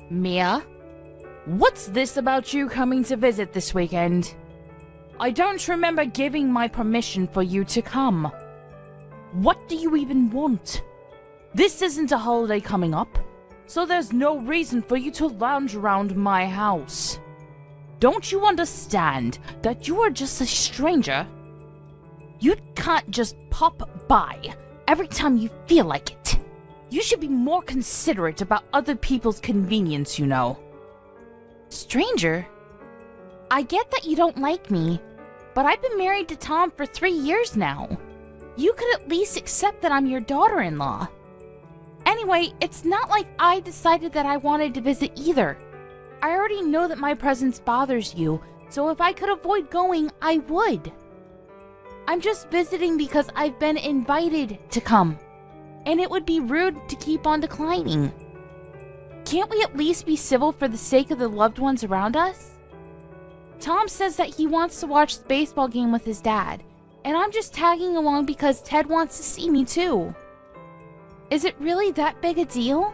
Mia? What's this about you coming to visit this weekend? I don't remember giving my permission for you to come. What do you even want? This isn't a holiday coming up, so there's no reason for you to lounge around my house. Don't you understand that you are just a stranger? You can't just pop by every time you feel like it. You should be more considerate about other people's convenience, you know. Stranger? I get that you don't like me, but I've been married to Tom for 3 years now. You could at least accept that I'm your daughter-in-law. Anyway, it's not like I decided that I wanted to visit either. I already know that my presence bothers you, so if I could avoid going, I would. I'm just visiting because I've been invited to come, and it would be rude to keep on declining. Can't we at least be civil for the sake of the loved ones around us? Tom says that he wants to watch the baseball game with his dad, and I'm just tagging along because Ted wants to see me too. Is it really that big a deal?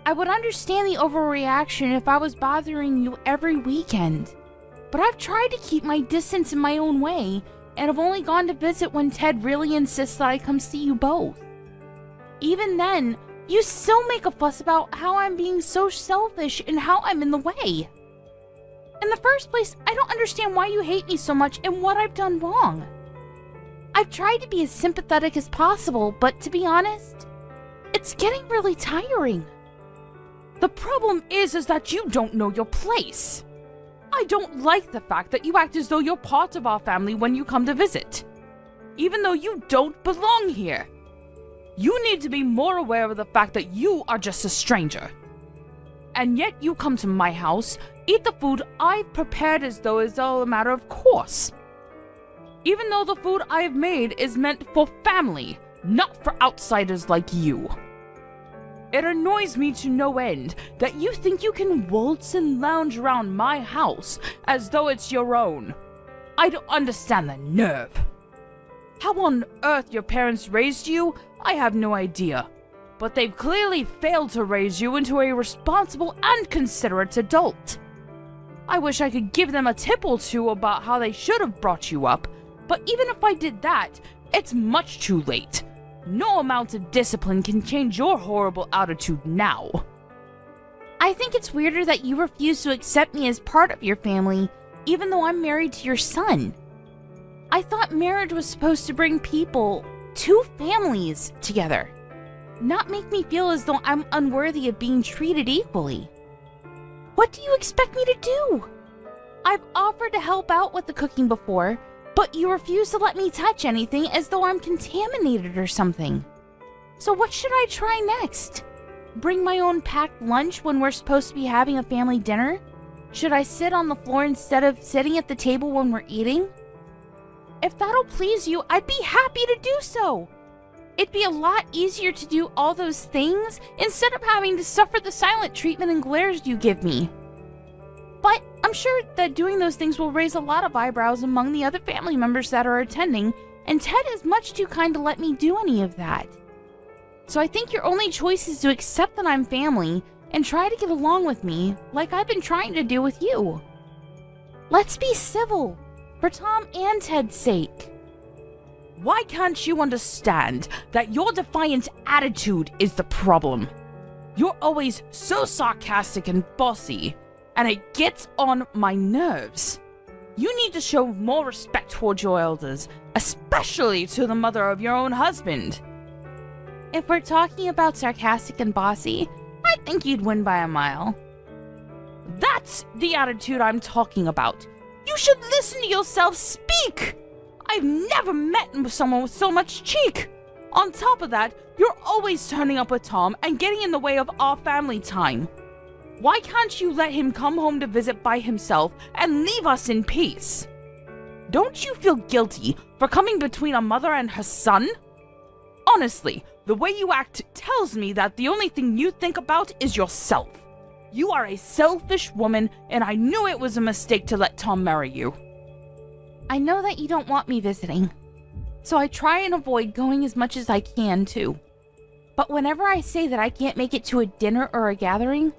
I would understand the overreaction if I was bothering you every weekend, but I've tried to keep my distance in my own way, and I've only gone to visit when Ted really insists that I come see you both. Even then, you still make a fuss about how I'm being so selfish and how I'm in the way. In the first place, I don't understand why you hate me so much and what I've done wrong. I've tried to be as sympathetic as possible, but to be honest, it's getting really tiring. The problem is that you don't know your place. I don't like the fact that you act as though you're part of our family when you come to visit, even though you don't belong here. You need to be more aware of the fact that you are just a stranger. And yet you come to my house, eat the food I've prepared as though it's all a matter of course. Even though the food I have made is meant for family, not for outsiders like you. It annoys me to no end that you think you can waltz and lounge around my house as though it's your own. I don't understand the nerve. How on earth your parents raised you, I have no idea. But they've clearly failed to raise you into a responsible and considerate adult. I wish I could give them a tip or two about how they should have brought you up, but even if I did that, it's much too late. No amount of discipline can change your horrible attitude now. I think it's weirder that you refuse to accept me as part of your family, even though I'm married to your son. I thought marriage was supposed to bring people, two families, together, not make me feel as though I'm unworthy of being treated equally. What do you expect me to do? I've offered to help out with the cooking before, but you refuse to let me touch anything as though I'm contaminated or something. So what should I try next? Bring my own packed lunch when we're supposed to be having a family dinner? Should I sit on the floor instead of sitting at the table when we're eating? If that'll please you, I'd be happy to do so. It'd be a lot easier to do all those things instead of having to suffer the silent treatment and glares you give me. But I'm sure that doing those things will raise a lot of eyebrows among the other family members that are attending, and Ted is much too kind to let me do any of that. So I think your only choice is to accept that I'm family and try to get along with me like I've been trying to do with you. Let's be civil, for Tom and Ted's sake. Why can't you understand that your defiant attitude is the problem? You're always so sarcastic and bossy, and it gets on my nerves. You need to show more respect towards your elders, especially to the mother of your own husband. If we're talking about sarcastic and bossy, I think you'd win by a mile. That's the attitude I'm talking about. You should listen to yourself speak! I've never met someone with so much cheek! On top of that, you're always turning up with Tom and getting in the way of our family time. Why can't you let him come home to visit by himself and leave us in peace? Don't you feel guilty for coming between a mother and her son? Honestly, the way you act tells me that the only thing you think about is yourself. You are a selfish woman, and I knew it was a mistake to let Tom marry you. I know that you don't want me visiting, so I try and avoid going as much as I can, too. But whenever I say that I can't make it to a dinner or a gathering,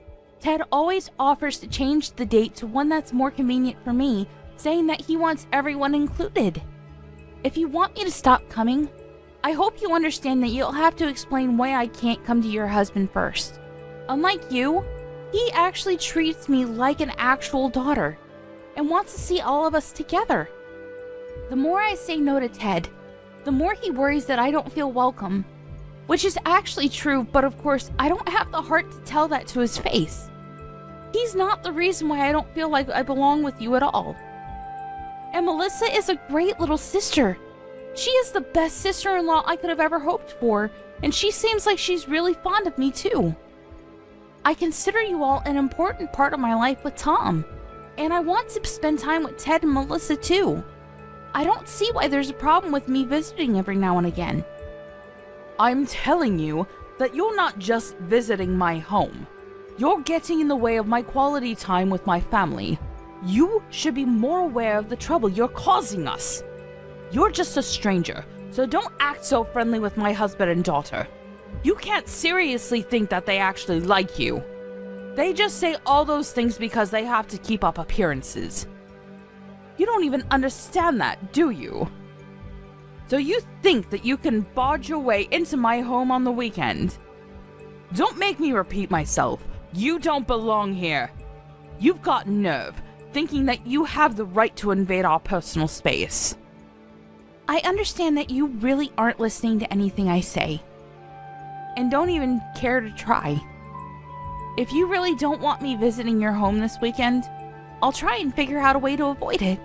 Ted always offers to change the date to one that's more convenient for me, saying that he wants everyone included. If you want me to stop coming, I hope you understand that you'll have to explain why I can't come to your husband first. Unlike you, he actually treats me like an actual daughter and wants to see all of us together. The more I say no to Ted, the more he worries that I don't feel welcome, which is actually true, but of course, I don't have the heart to tell that to his face. He's not the reason why I don't feel like I belong with you at all. And Melissa is a great little sister. She is the best sister-in-law I could have ever hoped for, and she seems like she's really fond of me too. I consider you all an important part of my life with Tom, and I want to spend time with Ted and Melissa too. I don't see why there's a problem with me visiting every now and again. I'm telling you that you're not just visiting my home. You're getting in the way of my quality time with my family. You should be more aware of the trouble you're causing us. You're just a stranger, so don't act so friendly with my husband and daughter. You can't seriously think that they actually like you. They just say all those things because they have to keep up appearances. You don't even understand that, do you? So you think that you can barge your way into my home on the weekend? Don't make me repeat myself. You don't belong here. You've got nerve, thinking that you have the right to invade our personal space. I understand that you really aren't listening to anything I say, and don't even care to try. If you really don't want me visiting your home this weekend, I'll try and figure out a way to avoid it.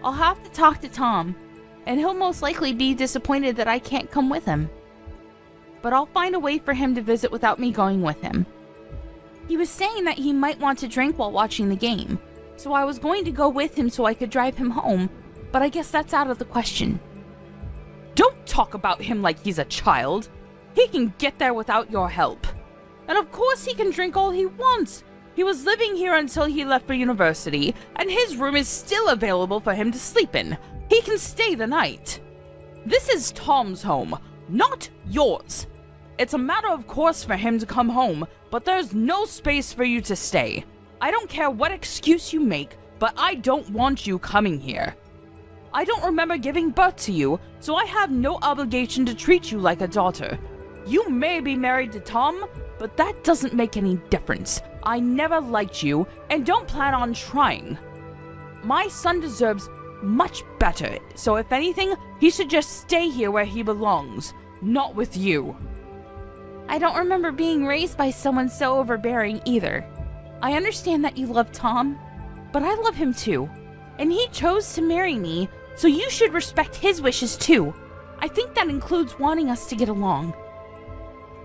I'll have to talk to Tom, and he'll most likely be disappointed that I can't come with him. But I'll find a way for him to visit without me going with him. He was saying that he might want to drink while watching the game, so I was going to go with him so I could drive him home, but I guess that's out of the question. Don't talk about him like he's a child. He can get there without your help. And of course he can drink all he wants. He was living here until he left for university, and his room is still available for him to sleep in. He can stay the night. This is Tom's home, not yours. It's a matter of course for him to come home, but there's no space for you to stay. I don't care what excuse you make, but I don't want you coming here. I don't remember giving birth to you, so I have no obligation to treat you like a daughter. You may be married to Tom, but that doesn't make any difference. I never liked you, and don't plan on trying. My son deserves much better, so if anything, he should just stay here where he belongs, not with you. I don't remember being raised by someone so overbearing either. I understand that you love Tom, but I love him too, and he chose to marry me, so you should respect his wishes too. I think that includes wanting us to get along.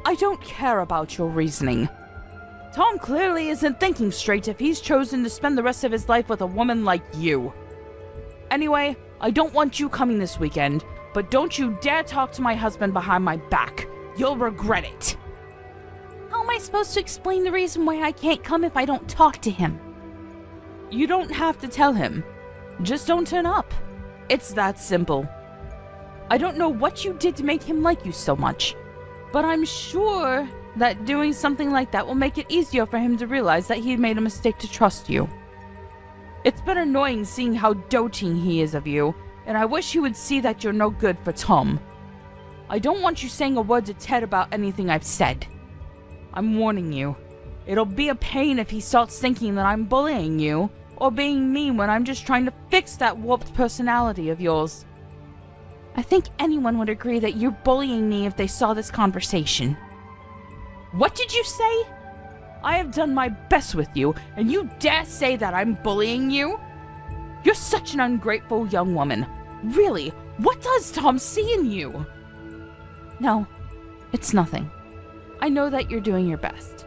I don't care about your reasoning. Tom clearly isn't thinking straight if he's chosen to spend the rest of his life with a woman like you. Anyway, I don't want you coming this weekend, but don't you dare talk to my husband behind my back. You'll regret it. How am I supposed to explain the reason why I can't come if I don't talk to him? You don't have to tell him. Just don't turn up. It's that simple. I don't know what you did to make him like you so much, but I'm sure that doing something like that will make it easier for him to realize that he made a mistake to trust you. It's been annoying seeing how doting he is of you, and I wish he would see that you're no good for Tom. I don't want you saying a word to Ted about anything I've said. I'm warning you. It'll be a pain if he starts thinking that I'm bullying you, or being mean when I'm just trying to fix that warped personality of yours. I think anyone would agree that you're bullying me if they saw this conversation. What did you say? I have done my best with you, and you dare say that I'm bullying you? You're such an ungrateful young woman. Really, what does Tom see in you? No, it's nothing. I know that you're doing your best.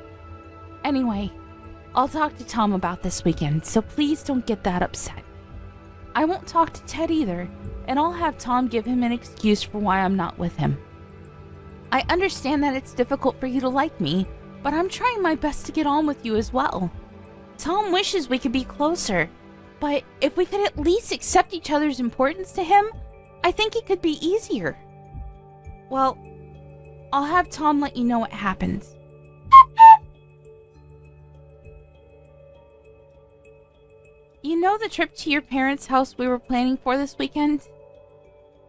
Anyway, I'll talk to Tom about this weekend, so please don't get that upset. I won't talk to Ted either, and I'll have Tom give him an excuse for why I'm not with him. I understand that it's difficult for you to like me, but I'm trying my best to get on with you as well. Tom wishes we could be closer, but if we could at least accept each other's importance to him, I think it could be easier. Well, I'll have Tom let you know what happens. know the trip to your parents' house we were planning for this weekend?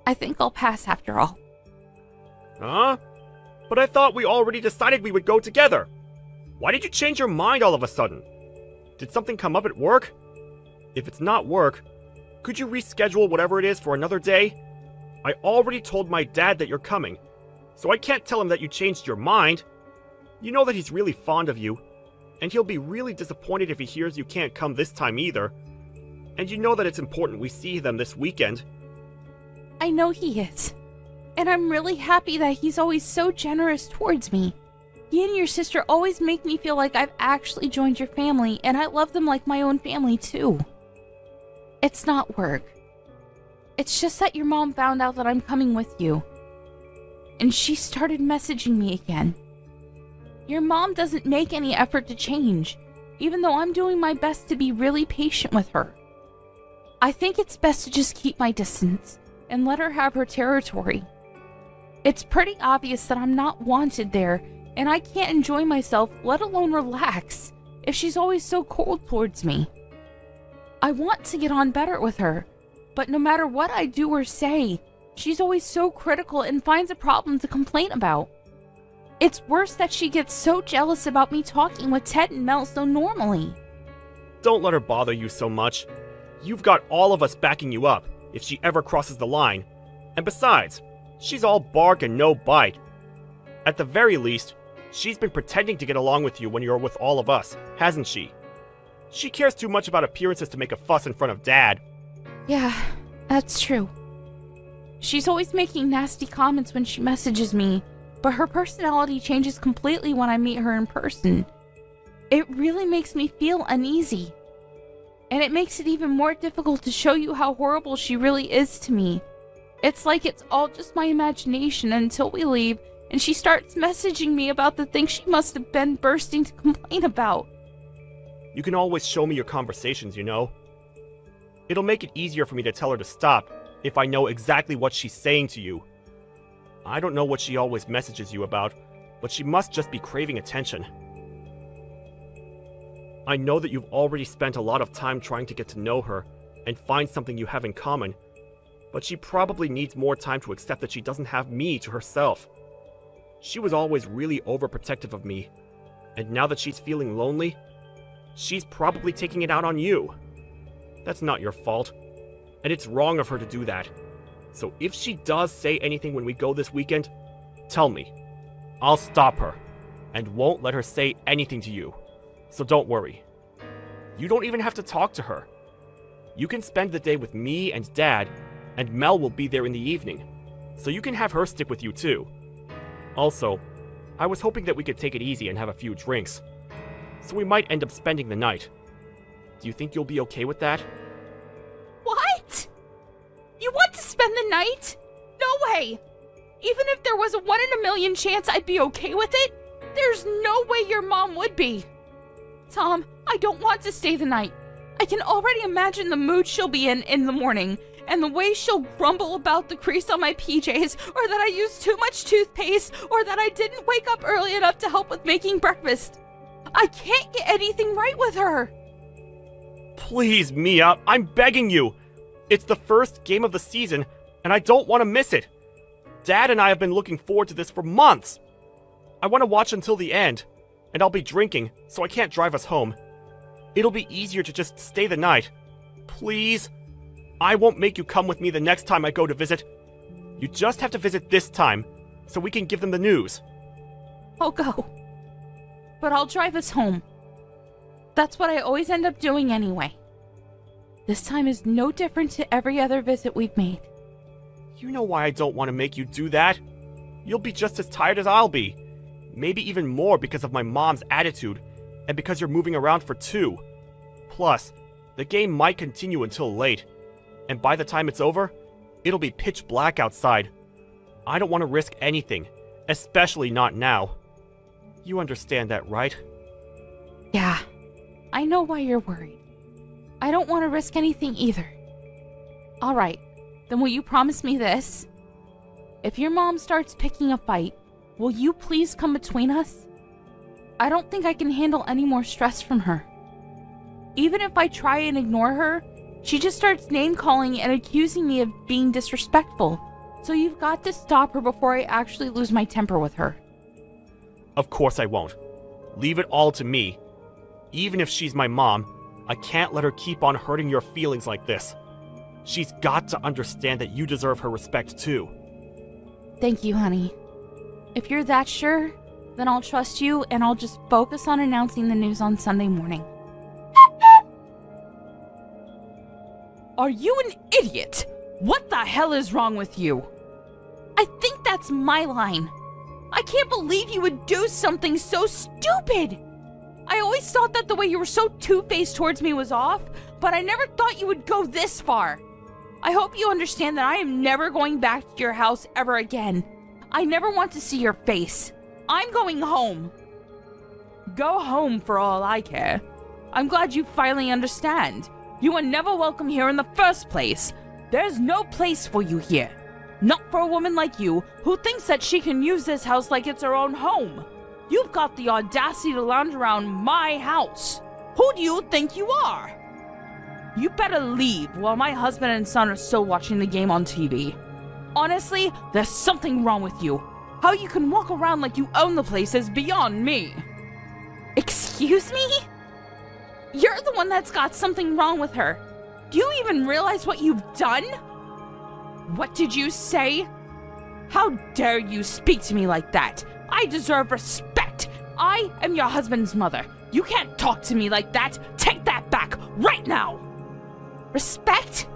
I think I'll pass after all. Huh? But I thought we already decided we would go together. Why did you change your mind all of a sudden? Did something come up at work? If it's not work, could you reschedule whatever it is for another day? I already told my dad that you're coming, so I can't tell him that you changed your mind. You know that he's really fond of you, and he'll be really disappointed if he hears you can't come this time either. And you know that it's important we see them this weekend. I know he is. And I'm really happy that he's always so generous towards me. He and your sister always make me feel like I've actually joined your family, and I love them like my own family too. It's not work. It's just that your mom found out that I'm coming with you. And she started messaging me again. Your mom doesn't make any effort to change, even though I'm doing my best to be really patient with her. I think it's best to just keep my distance and let her have her territory. It's pretty obvious that I'm not wanted there, and I can't enjoy myself, let alone relax, if she's always so cold towards me. I want to get on better with her, but no matter what I do or say, she's always so critical and finds a problem to complain about. It's worse that she gets so jealous about me talking with Ted and Mel so normally. Don't let her bother you so much. You've got all of us backing you up if she ever crosses the line. And besides, she's all bark and no bite. At the very least, she's been pretending to get along with you when you're with all of us, hasn't she? She cares too much about appearances to make a fuss in front of Dad. Yeah, that's true. She's always making nasty comments when she messages me, but her personality changes completely when I meet her in person. It really makes me feel uneasy. And it makes it even more difficult to show you how horrible she really is to me. It's like it's all just my imagination until we leave and she starts messaging me about the things she must have been bursting to complain about. You can always show me your conversations, you know. It'll make it easier for me to tell her to stop if I know exactly what she's saying to you. I don't know what she always messages you about, but she must just be craving attention. I know that you've already spent a lot of time trying to get to know her and find something you have in common, but she probably needs more time to accept that she doesn't have me to herself. She was always really overprotective of me, and now that she's feeling lonely, she's probably taking it out on you. That's not your fault, and it's wrong of her to do that. So if she does say anything when we go this weekend, tell me. I'll stop her, and won't let her say anything to you. So don't worry. You don't even have to talk to her. You can spend the day with me and Dad, and Mel will be there in the evening, so you can have her stick with you too. Also, I was hoping that we could take it easy and have a few drinks, so we might end up spending the night. Do you think you'll be okay with that? What? You want to spend the night? No way! Even if there was a 1 in a million chance I'd be okay with it, there's no way your mom would be. Tom, I don't want to stay the night. I can already imagine the mood she'll be in the morning, and the way she'll grumble about the crease on my PJs, or that I used too much toothpaste, or that I didn't wake up early enough to help with making breakfast. I can't get anything right with her. Please, Mia, I'm begging you. It's the first game of the season, and I don't want to miss it. Dad and I have been looking forward to this for months. I want to watch until the end, and I'll be drinking, so I can't drive us home. It'll be easier to just stay the night. Please? I won't make you come with me the next time I go to visit. You just have to visit this time, so we can give them the news. I'll go. But I'll drive us home. That's what I always end up doing anyway. This time is no different to every other visit we've made. You know why I don't want to make you do that. You'll be just as tired as I'll be. Maybe even more because of my mom's attitude, and because you're moving around for 2. Plus, the game might continue until late, and by the time it's over, it'll be pitch black outside. I don't want to risk anything, especially not now. You understand that, right? Yeah, I know why you're worried. I don't want to risk anything either. Alright, then will you promise me this? If your mom starts picking a fight, will you please come between us? I don't think I can handle any more stress from her. Even if I try and ignore her, she just starts name-calling and accusing me of being disrespectful. So you've got to stop her before I actually lose my temper with her. Of course I won't. Leave it all to me. Even if she's my mom, I can't let her keep on hurting your feelings like this. She's got to understand that you deserve her respect too. Thank you, honey. If you're that sure, then I'll trust you and I'll just focus on announcing the news on Sunday morning. Are you an idiot? What the hell is wrong with you? I think that's my line. I can't believe you would do something so stupid. I always thought that the way you were so two-faced towards me was off, but I never thought you would go this far. I hope you understand that I am never going back to your house ever again. I never want to see your face. I'm going home. Go home for all I care. I'm glad you finally understand. You were never welcome here in the first place. There's no place for you here. Not for a woman like you, who thinks that she can use this house like it's her own home. You've got the audacity to lounge around my house. Who do you think you are? You better leave while my husband and son are still watching the game on TV. Honestly, there's something wrong with you. How you can walk around like you own the place is beyond me. Excuse me? You're the one that's got something wrong with her. Do you even realize what you've done? What did you say? How dare you speak to me like that? I deserve respect. I am your husband's mother. You can't talk to me like that. Take that back right now. Respect?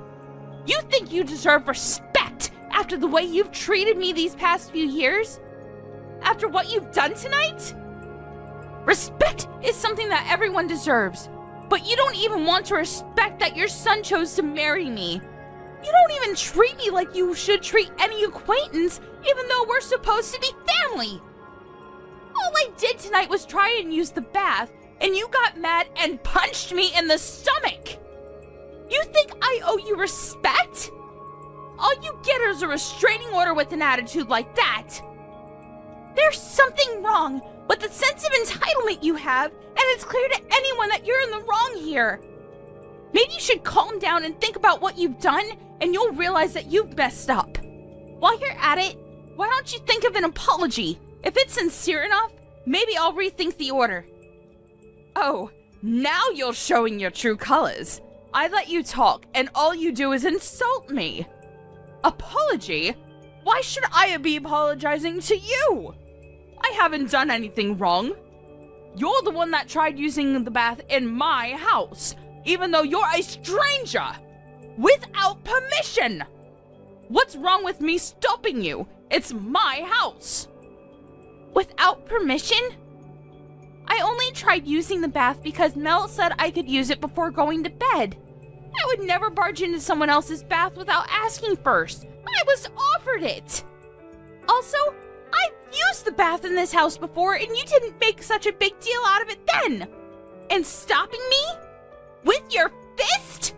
You think you deserve respect after the way you've treated me these past few years? After what you've done tonight? Respect is something that everyone deserves, but you don't even want to respect that your son chose to marry me. You don't even treat me like you should treat any acquaintance, even though we're supposed to be family. All I did tonight was try and use the bath, and you got mad and punched me in the stomach. You think I owe you respect? All you get is a restraining order with an attitude like that. There's something wrong with the sense of entitlement you have, and it's clear to anyone that you're in the wrong here. Maybe you should calm down and think about what you've done, and you'll realize that you've messed up. While you're at it, why don't you think of an apology? If it's sincere enough, maybe I'll rethink the order. Oh, now you're showing your true colors. I let you talk, and all you do is insult me. Apology? Why should I be apologizing to you? I haven't done anything wrong. You're the one that tried using the bath in my house, even though you're a stranger, without permission. What's wrong with me stopping you? It's my house. Without permission? I only tried using the bath because Mel said I could use it before going to bed. I would never barge into someone else's bath without asking first. I was offered it. Also, I've used the bath in this house before and you didn't make such a big deal out of it then. And stopping me? With your fist?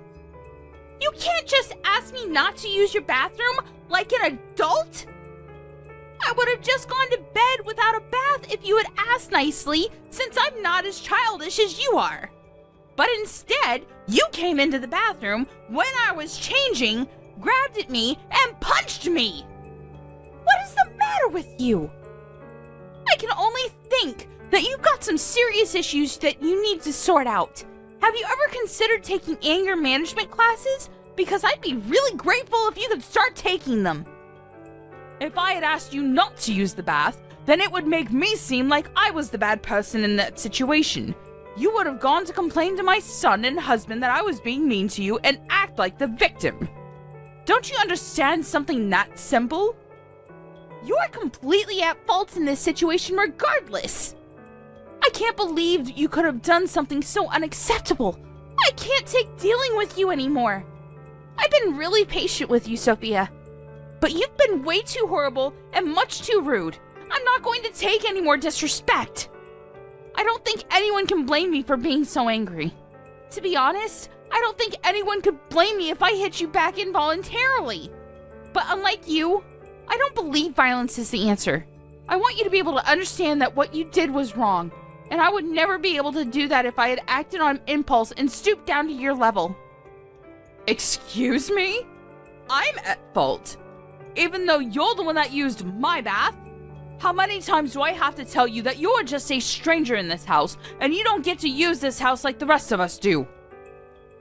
You can't just ask me not to use your bathroom like an adult? I would have just gone to bed without a bath if you had asked nicely, since I'm not as childish as you are. But instead, you came into the bathroom when I was changing, grabbed at me, and punched me. What is the matter with you? I can only think that you've got some serious issues that you need to sort out. Have you ever considered taking anger management classes? Because I'd be really grateful if you could start taking them. If I had asked you not to use the bath, then it would make me seem like I was the bad person in that situation. You would have gone to complain to my son and husband that I was being mean to you and act like the victim. Don't you understand something that simple? You're completely at fault in this situation regardless. I can't believe you could have done something so unacceptable. I can't take dealing with you anymore. I've been really patient with you, Sophia. But you've been way too horrible and much too rude. I'm not going to take any more disrespect. I don't think anyone can blame me for being so angry. To be honest, I don't think anyone could blame me if I hit you back involuntarily. But unlike you, I don't believe violence is the answer. I want you to be able to understand that what you did was wrong, And I would never be able to do that if I had acted on impulse and stooped down to your level. Excuse me? I'm at fault. Even though you're the one that used my bath. How many times do I have to tell you that you're just a stranger in this house and you don't get to use this house like the rest of us do?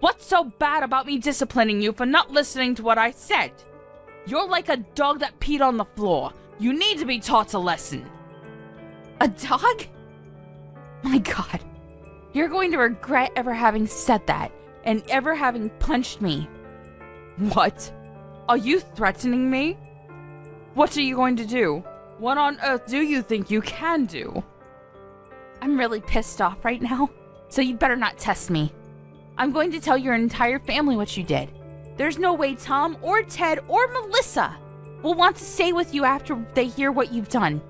What's so bad about me disciplining you for not listening to what I said? You're like a dog that peed on the floor. You need to be taught a lesson. A dog? My God. You're going to regret ever having said that and ever having punched me. What? Are you threatening me? What are you going to do? What on earth do you think you can do? I'm really pissed off right now, so you better not test me. I'm going to tell your entire family what you did. There's no way Tom or Ted or Melissa will want to stay with you after they hear what you've done.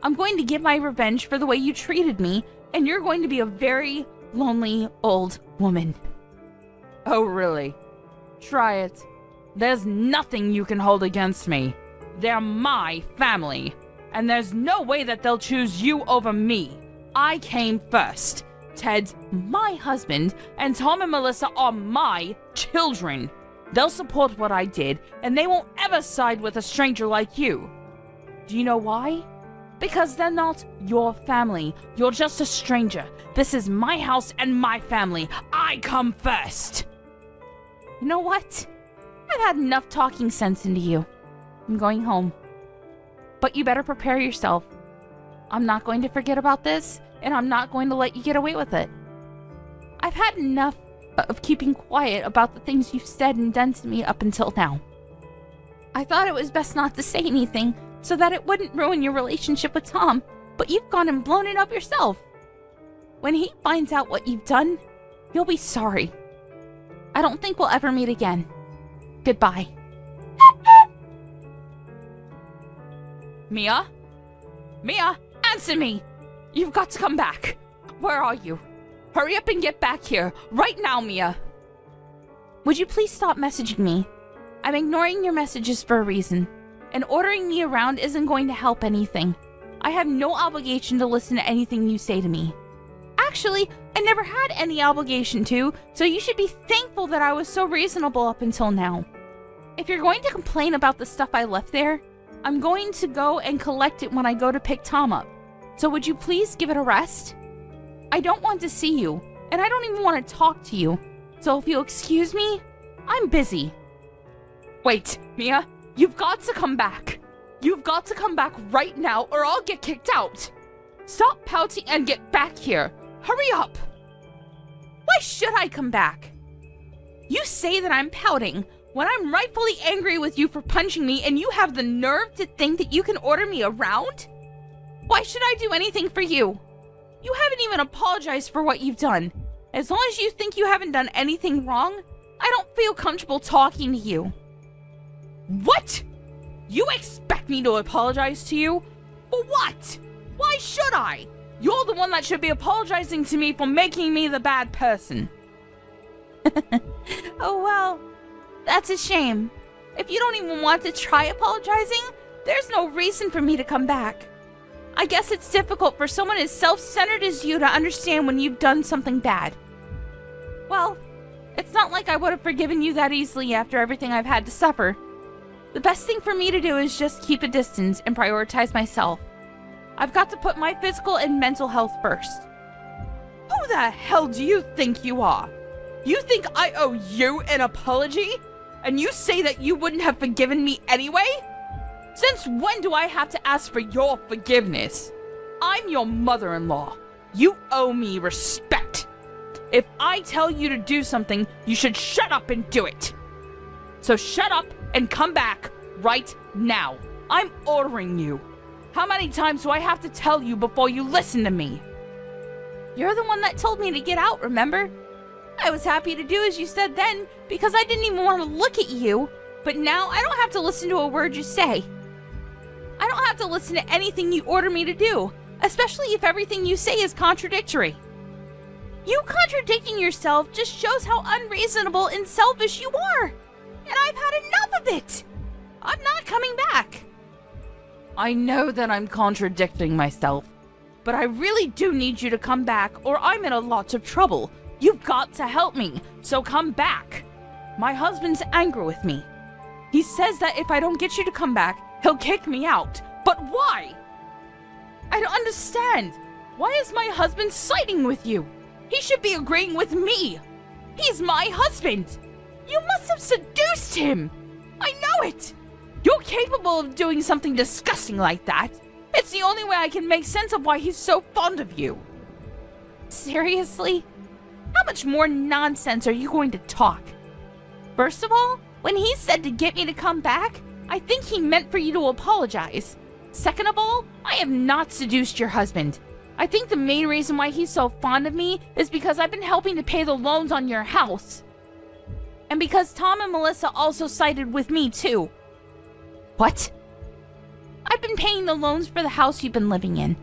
I'm going to get my revenge for the way you treated me, and you're going to be a very lonely old woman. Oh, really? Try it. There's nothing you can hold against me. They're my family, and there's no way that they'll choose you over me. I came first. Ted's my husband, and Tom and Melissa are my children. They'll support what I did, and they won't ever side with a stranger like you. Do you know why? Because they're not your family. You're just a stranger. This is my house and my family. I come first. You know what? I've had enough talking sense into you. I'm going home. But you better prepare yourself. I'm not going to forget about this, and I'm not going to let you get away with it. I've had enough of keeping quiet about the things you've said and done to me up until now. I thought it was best not to say anything so that it wouldn't ruin your relationship with Tom, but you've gone and blown it up yourself. When he finds out what you've done, you'll be sorry. I don't think we'll ever meet again. Goodbye. Mia? Mia, answer me! You've got to come back. Where are you? Hurry up and get back here. Right now, Mia. Would you please stop messaging me? I'm ignoring your messages for a reason, and ordering me around isn't going to help anything. I have no obligation to listen to anything you say to me. Actually, I never had any obligation to, so you should be thankful that I was so reasonable up until now. If you're going to complain about the stuff I left there, I'm going to go and collect it when I go to pick Tom up. So would you please give it a rest? I don't want to see you, and I don't even want to talk to you. So if you'll excuse me, I'm busy. Wait, Mia, you've got to come back. You've got to come back right now or I'll get kicked out. Stop pouting and get back here. Hurry up. Why should I come back? You say that I'm pouting when I'm rightfully angry with you for punching me, and you have the nerve to think that you can order me around? Why should I do anything for you? You haven't even apologized for what you've done. As long as you think you haven't done anything wrong, I don't feel comfortable talking to you. What? You expect me to apologize to you? For what? Why should I? You're the one that should be apologizing to me for making me the bad person. Oh, well, that's a shame. If you don't even want to try apologizing, there's no reason for me to come back. I guess it's difficult for someone as self-centered as you to understand when you've done something bad. Well, it's not like I would have forgiven you that easily after everything I've had to suffer. The best thing for me to do is just keep a distance and prioritize myself. I've got to put my physical and mental health first. Who the hell do you think you are? You think I owe you an apology? And you say that you wouldn't have forgiven me anyway? Since when do I have to ask for your forgiveness? I'm your mother-in-law. You owe me respect. If I tell you to do something, you should shut up and do it. So shut up and come back right now. I'm ordering you. How many times do I have to tell you before you listen to me? You're the one that told me to get out, remember? I was happy to do as you said then because I didn't even want to look at you. But now I don't have to listen to a word you say. I don't have to listen to anything you order me to do, especially if everything you say is contradictory. You contradicting yourself just shows how unreasonable and selfish you are. And I've had enough of it. I'm not coming back. I know that I'm contradicting myself, but I really do need you to come back or I'm in a lot of trouble. You've got to help me, so come back. My husband's angry with me. He says that if I don't get you to come back, he'll kick me out. But why? I don't understand. Why is my husband siding with you? He should be agreeing with me. He's my husband. You must have seduced him. I know it. You're capable of doing something disgusting like that. It's the only way I can make sense of why he's so fond of you. Seriously? How much more nonsense are you going to talk? First of all, when he said to get me to come back, I think he meant for you to apologize. Second of all, I have not seduced your husband. I think the main reason why he's so fond of me is because I've been helping to pay the loans on your house. And because Tom and Melissa also sided with me too. What? I've been paying the loans for the house you've been living in.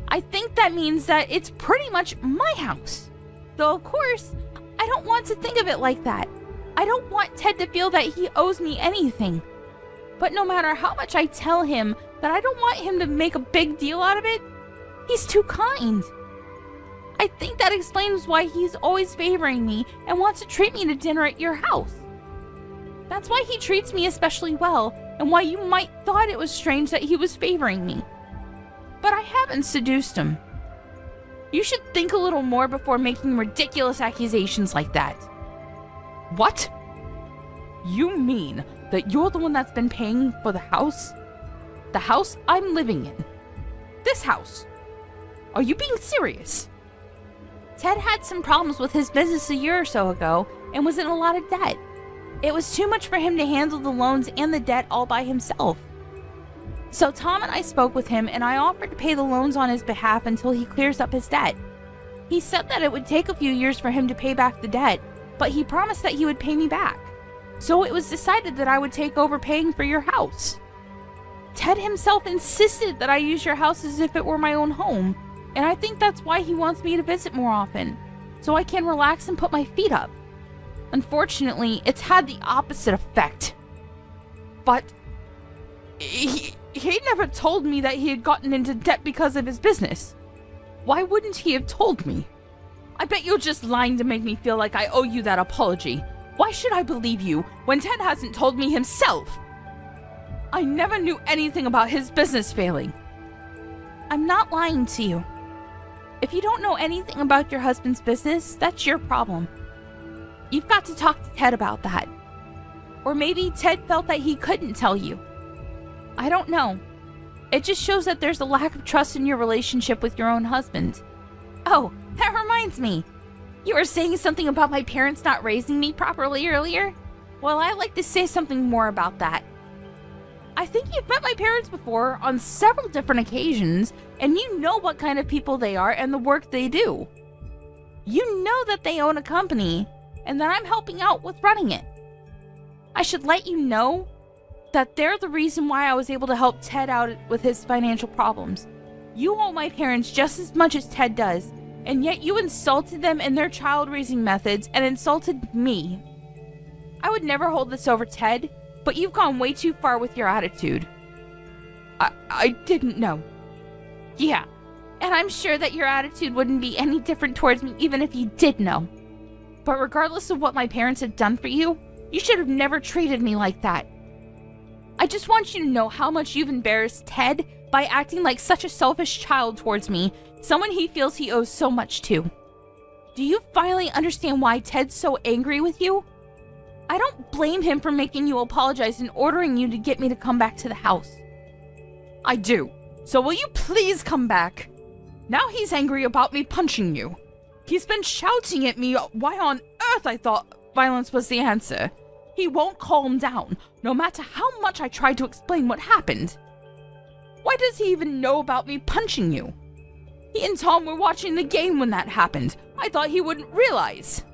I think that means that it's pretty much my house. Though of course, I don't want to think of it like that. I don't want Ted to feel that he owes me anything. But no matter how much I tell him that I don't want him to make a big deal out of it, he's too kind. I think that explains why he's always favoring me and wants to treat me to dinner at your house. That's why he treats me especially well, and why you might thought it was strange that he was favoring me. But I haven't seduced him. You should think a little more before making ridiculous accusations like that. What? You mean that you're the one that's been paying for the house? The house I'm living in? This house? Are you being serious? Ted had some problems with his business a year or so ago and was in a lot of debt. It was too much for him to handle the loans and the debt all by himself. So Tom and I spoke with him and I offered to pay the loans on his behalf until he clears up his debt. He said that it would take a few years for him to pay back the debt, but he promised that he would pay me back. So it was decided that I would take over paying for your house. Ted himself insisted that I use your house as if it were my own home, and I think that's why he wants me to visit more often, so I can relax and put my feet up. Unfortunately, it's had the opposite effect. But he never told me that he had gotten into debt because of his business. Why wouldn't he have told me? I bet you're just lying to make me feel like I owe you that apology. Why should I believe you when Ted hasn't told me himself? I never knew anything about his business failing. I'm not lying to you. If you don't know anything about your husband's business, that's your problem. You've got to talk to Ted about that. Or maybe Ted felt that he couldn't tell you. I don't know. It just shows that there's a lack of trust in your relationship with your own husband. Oh, that reminds me. You were saying something about my parents not raising me properly earlier? Well, I'd like to say something more about that. I think you've met my parents before on several different occasions, and you know what kind of people they are and the work they do. You know that they own a company, and that I'm helping out with running it. I should let you know that they're the reason why I was able to help Ted out with his financial problems. You owe my parents just as much as Ted does, and yet you insulted them in their child-raising methods and insulted me. I would never hold this over Ted, but you've gone way too far with your attitude. I didn't know. Yeah, and I'm sure that your attitude wouldn't be any different towards me even if you did know. But regardless of what my parents had done for you, you should have never treated me like that. I just want you to know how much you've embarrassed Ted by acting like such a selfish child towards me, someone he feels he owes so much to. Do you finally understand why Ted's so angry with you? I don't blame him for making you apologize and ordering you to get me to come back to the house. I do. So will you please come back? Now he's angry about me punching you. He's been shouting at me why on earth I thought violence was the answer. He won't calm down, no matter how much I tried to explain what happened. Why does he even know about me punching you? He and Tom were watching the game when that happened. I thought he wouldn't realize.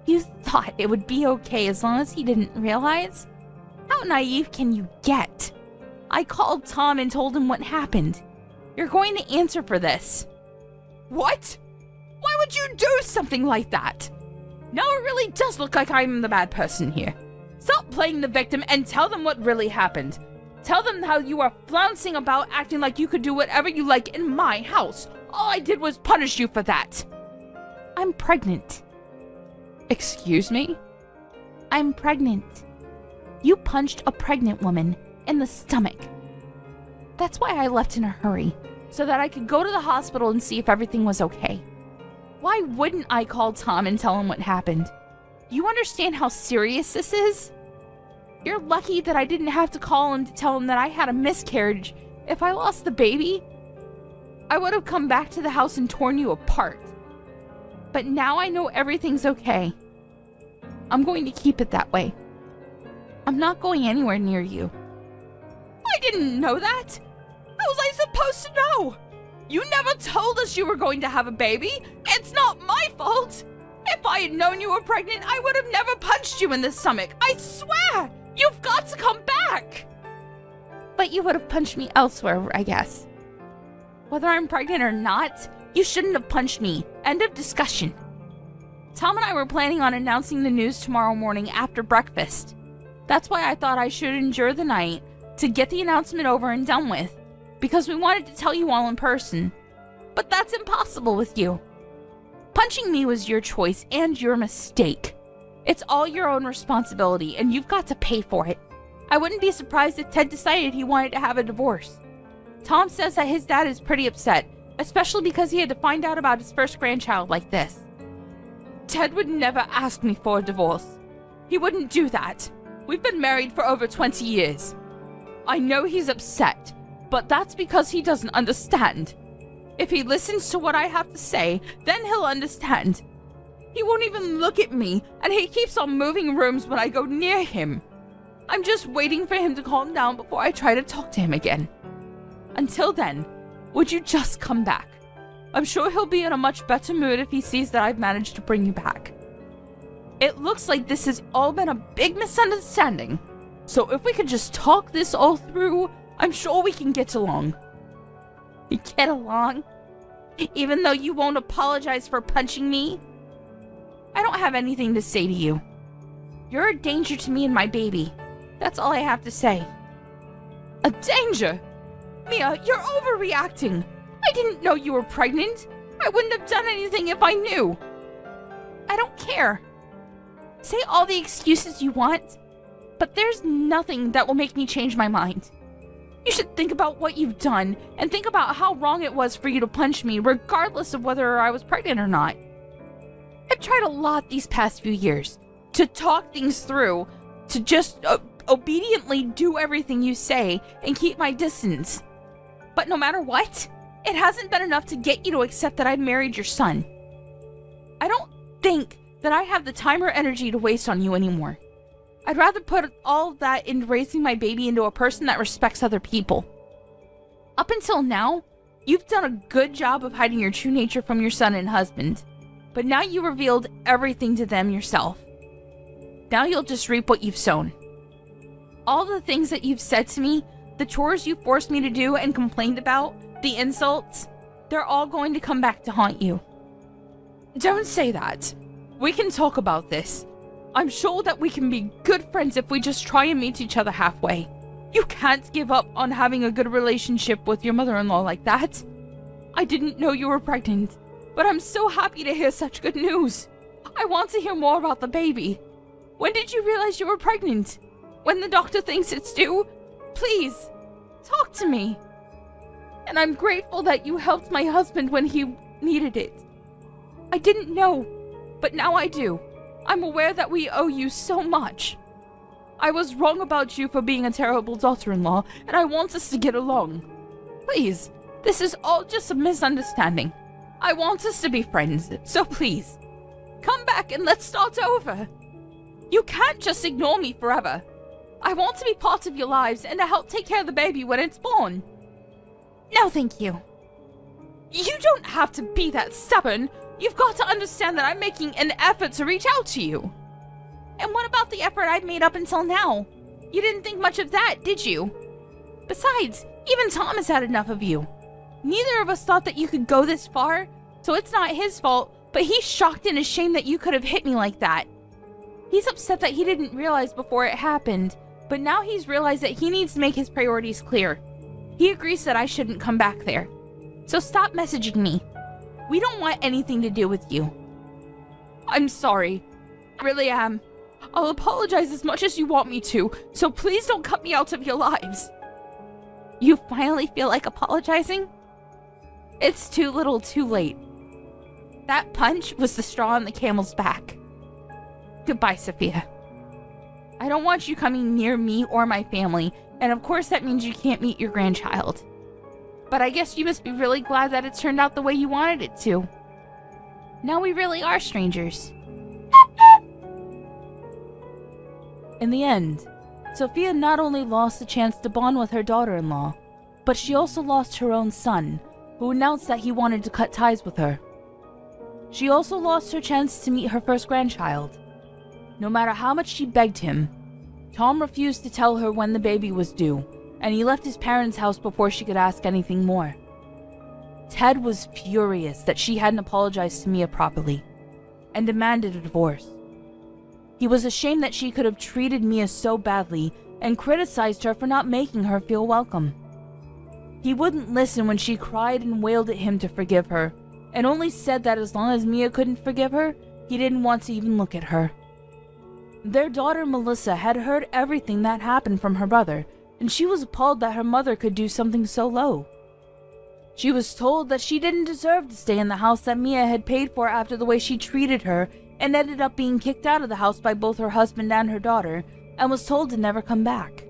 You thought it would be okay as long as he didn't realize? How naive can you get? I called Tom and told him what happened. You're going to answer for this. What? Why would you do something like that? Now it really does look like I'm the bad person here. Stop playing the victim and tell them what really happened. Tell them how you are flouncing about acting like you could do whatever you like in my house. All I did was punish you for that. I'm pregnant. Excuse me? I'm pregnant. You punched a pregnant woman in the stomach. That's why I left in a hurry, so that I could go to the hospital and see if everything was okay. Why wouldn't I call Tom and tell him what happened? Do you understand how serious this is? You're lucky that I didn't have to call him to tell him that I had a miscarriage. If I lost the baby, I would have come back to the house and torn you apart. But now I know everything's okay. I'm going to keep it that way. I'm not going anywhere near you. I didn't know that. How was I supposed to know? You never told us you were going to have a baby. It's not my fault. If I had known you were pregnant, I would have never punched you in the stomach. I swear! You've got to come back! But you would have punched me elsewhere, I guess. Whether I'm pregnant or not, you shouldn't have punched me. End of discussion. Tom and I were planning on announcing the news tomorrow morning after breakfast. That's why I thought I should endure the night to get the announcement over and done with, because we wanted to tell you all in person. But that's impossible with you. Punching me was your choice and your mistake. It's all your own responsibility, and you've got to pay for it. I wouldn't be surprised if Ted decided he wanted to have a divorce. Tom says that his dad is pretty upset, especially because he had to find out about his first grandchild like this. Ted would never ask me for a divorce. He wouldn't do that. We've been married for over 20 years. I know he's upset, but that's because he doesn't understand. If he listens to what I have to say, then he'll understand. He won't even look at me, and he keeps on moving rooms when I go near him. I'm just waiting for him to calm down before I try to talk to him again. Until then, would you just come back? I'm sure he'll be in a much better mood if he sees that I've managed to bring you back. It looks like this has all been a big misunderstanding, so if we could just talk this all through, I'm sure we can get along. Get along? Even though you won't apologize for punching me? I don't have anything to say to you. You're a danger to me and my baby. That's all I have to say. A danger? Mia, you're overreacting. I didn't know you were pregnant. I wouldn't have done anything if I knew. I don't care. Say all the excuses you want, but there's nothing that will make me change my mind. You should think about what you've done, and think about how wrong it was for you to punch me, regardless of whether I was pregnant or not. I've tried a lot these past few years to talk things through, to just obediently do everything you say and keep my distance. But no matter what, it hasn't been enough to get you to accept that I married your son. I don't think that I have the time or energy to waste on you anymore. I'd rather put all of that into raising my baby into a person that respects other people. Up until now, you've done a good job of hiding your true nature from your son and husband, but now you revealed everything to them yourself. Now you'll just reap what you've sown. All the things that you've said to me, the chores you forced me to do and complained about, the insults, they're all going to come back to haunt you. Don't say that. We can talk about this. I'm sure that we can be good friends if we just try and meet each other halfway. You can't give up on having a good relationship with your mother-in-law like that. I didn't know you were pregnant, but I'm so happy to hear such good news. I want to hear more about the baby. When did you realize you were pregnant? When the doctor thinks it's due? Please, talk to me. And I'm grateful that you helped my husband when he needed it. I didn't know, but now I do. I'm aware that we owe you so much. I was wrong about you for being a terrible daughter-in-law, and I want us to get along. Please, this is all just a misunderstanding. I want us to be friends, so please, come back and let's start over. You can't just ignore me forever. I want to be part of your lives and to help take care of the baby when it's born. No, thank you. You don't have to be that stubborn. You've got to understand that I'm making an effort to reach out to you. And what about the effort I've made up until now? You didn't think much of that, did you? Besides, even Tom has had enough of you. Neither of us thought that you could go this far, so it's not his fault, but he's shocked and ashamed that you could have hit me like that. He's upset that he didn't realize before it happened, but but now he's realized that he needs to make his priorities clear. He agrees that I shouldn't come back there. So stop messaging me. We don't want anything to do with you. I'm sorry. I really am. I'll apologize as much as you want me to, so please don't cut me out of your lives. You finally feel like apologizing? It's too little too late. That punch was the straw on the camel's back. Goodbye, Sophia. I don't want you coming near me or my family, and of course that means you can't meet your grandchild. But I guess you must be really glad that it turned out the way you wanted it to. Now we really are strangers. In the end, Sophia not only lost the chance to bond with her daughter-in-law, but she also lost her own son, who announced that he wanted to cut ties with her. She also lost her chance to meet her first grandchild. No matter how much she begged him, Tom refused to tell her when the baby was due, and he left his parents' house before she could ask anything more. Ted was furious that she hadn't apologized to Mia properly, and demanded a divorce. He was ashamed that she could have treated Mia so badly and criticized her for not making her feel welcome. He wouldn't listen when she cried and wailed at him to forgive her, and only said that as long as Mia couldn't forgive her, he didn't want to even look at her. Their daughter Melissa had heard everything that happened from her brother, and she was appalled that her mother could do something so low. She was told that she didn't deserve to stay in the house that Mia had paid for after the way she treated her, and ended up being kicked out of the house by both her husband and her daughter, and was told to never come back.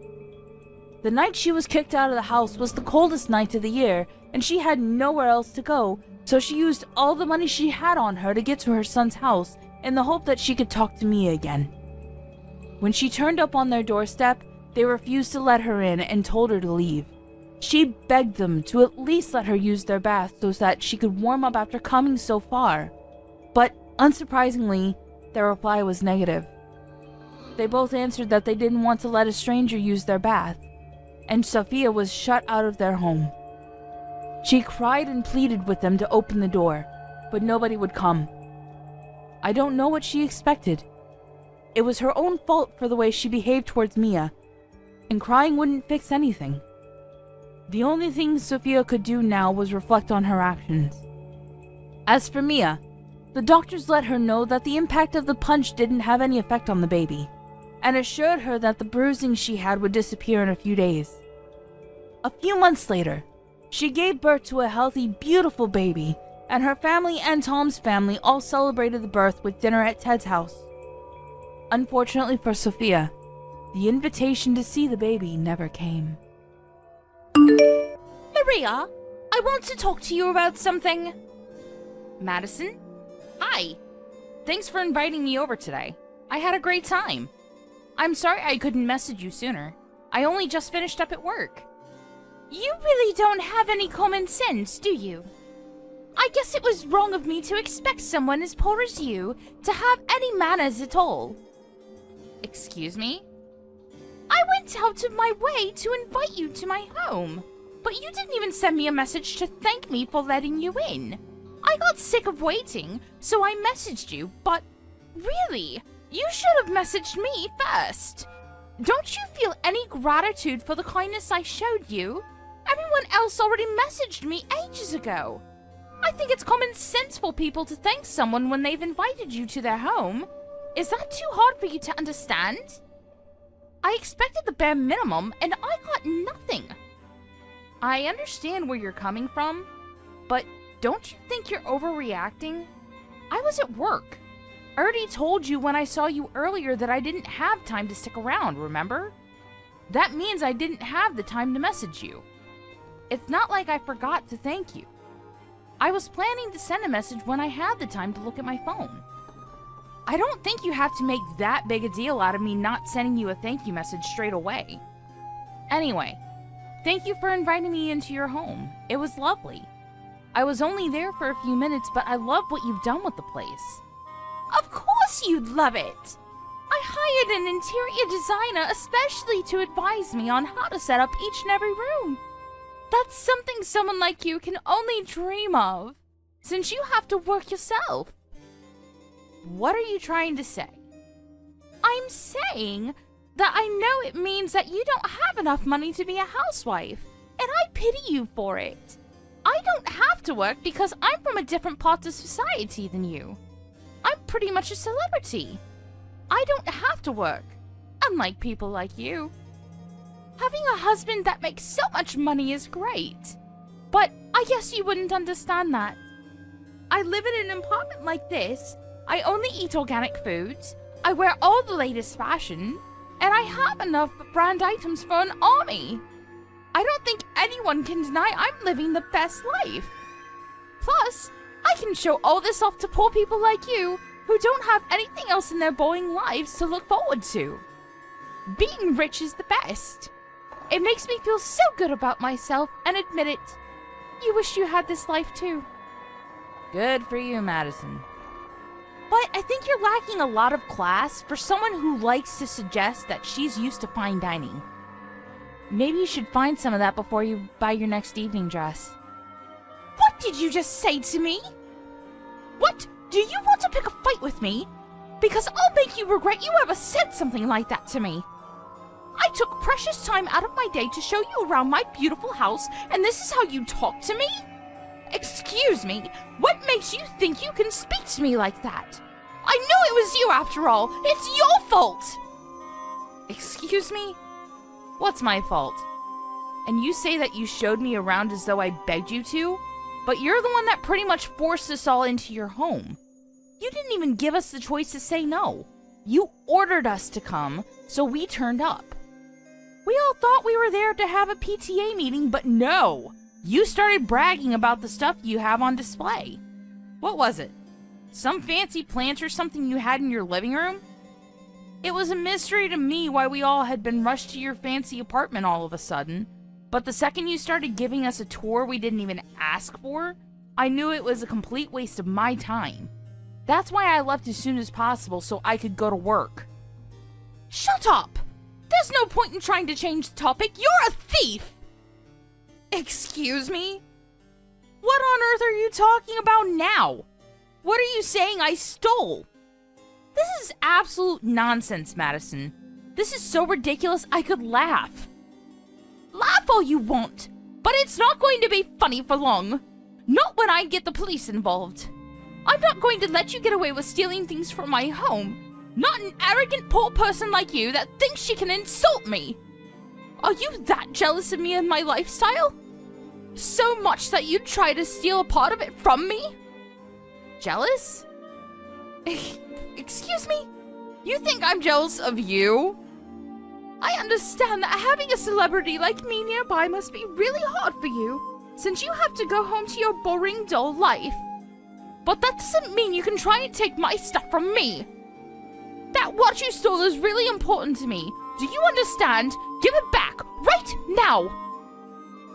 The night she was kicked out of the house was the coldest night of the year, and she had nowhere else to go, so she used all the money she had on her to get to her son's house in the hope that she could talk to Mia again. When she turned up on their doorstep, they refused to let her in and told her to leave. She begged them to at least let her use their bath so that she could warm up after coming so far. But, unsurprisingly, their reply was negative. They both answered that they didn't want to let a stranger use their bath, and Sophia was shut out of their home. She cried and pleaded with them to open the door, but nobody would come. I don't know what she expected. It was her own fault for the way she behaved towards Mia, and crying wouldn't fix anything. The only thing Sophia could do now was reflect on her actions. As for Mia, the doctors let her know that the impact of the punch didn't have any effect on the baby, and assured her that the bruising she had would disappear in a few days. A few months later, she gave birth to a healthy, beautiful baby, and her family and Tom's family all celebrated the birth with dinner at Ted's house. Unfortunately for Sophia, the invitation to see the baby never came. Maria, I want to talk to you about something. Madison? Hi. Thanks for inviting me over today. I had a great time. I'm sorry I couldn't message you sooner. I only just finished up at work. You really don't have any common sense, do you? I guess it was wrong of me to expect someone as poor as you to have any manners at all. Excuse me? I went out of my way to invite you to my home, but you didn't even send me a message to thank me for letting you in. I got sick of waiting, so I messaged you, but really, you should have messaged me first. Don't you feel any gratitude for the kindness I showed you? Everyone else already messaged me ages ago. I think it's common sense for people to thank someone when they've invited you to their home. Is that too hard for you to understand? I expected the bare minimum, and I got nothing. I understand where you're coming from, but don't you think you're overreacting? I was at work. I already told you when I saw you earlier that I didn't have time to stick around, remember? That means I didn't have the time to message you. It's not like I forgot to thank you. I was planning to send a message when I had the time to look at my phone. I don't think you have to make that big a deal out of me not sending you a thank you message straight away. Anyway, thank you for inviting me into your home. It was lovely. I was only there for a few minutes, but I love what you've done with the place. Of course you'd love it! I hired an interior designer especially to advise me on how to set up each and every room. That's something someone like you can only dream of, since you have to work yourself. What are you trying to say? I'm saying that I know it means that you don't have enough money to be a housewife, and I pity you for it. I don't have to work because I'm from a different part of society than you. I'm pretty much a celebrity. I don't have to work, unlike people like you. Having a husband that makes so much money is great, but I guess you wouldn't understand that. I live in an apartment like this, I only eat organic foods, I wear all the latest fashion, and I have enough brand items for an army. I don't think anyone can deny I'm living the best life. Plus, I can show all this off to poor people like you who don't have anything else in their boring lives to look forward to. Being rich is the best. It makes me feel so good about myself, and admit it, you wish you had this life too. Good for you, Madison. But I think you're lacking a lot of class for someone who likes to suggest that she's used to fine dining. Maybe you should find some of that before you buy your next evening dress. What did you just say to me? What? Do you want to pick a fight with me? Because I'll make you regret you ever said something like that to me. I took precious time out of my day to show you around my beautiful house, and this is how you talk to me? Excuse me, what makes you think you can speak to me like that? I knew it was you after all. It's your fault. Excuse me? What's my fault? And you say that you showed me around as though I begged you to? But you're the one that pretty much forced us all into your home. You didn't even give us the choice to say no. You ordered us to come, so we turned up. We all thought we were there to have a PTA meeting, but no! You started bragging about the stuff you have on display. What was it? Some fancy plant or something you had in your living room? It was a mystery to me why we all had been rushed to your fancy apartment all of a sudden, but the second you started giving us a tour we didn't even ask for, I knew it was a complete waste of my time. That's why I left as soon as possible so I could go to work. Shut up! There's no point in trying to change the topic. You're a thief! Excuse me? What on earth are you talking about now? What are you saying I stole? This is absolute nonsense, Madison. This is so ridiculous I could laugh. Laugh all you want, but it's not going to be funny for long. Not when I get the police involved. I'm not going to let you get away with stealing things from my home. Not an arrogant poor person like you that thinks she can insult me. Are you that jealous of me and my lifestyle? So much that you'd try to steal a part of it from me? Jealous? Excuse me? You think I'm jealous of you? I understand that having a celebrity like me nearby must be really hard for you, since you have to go home to your boring, dull life. But that doesn't mean you can try and take my stuff from me. That watch you stole is really important to me. Do you understand? Give it back, right now!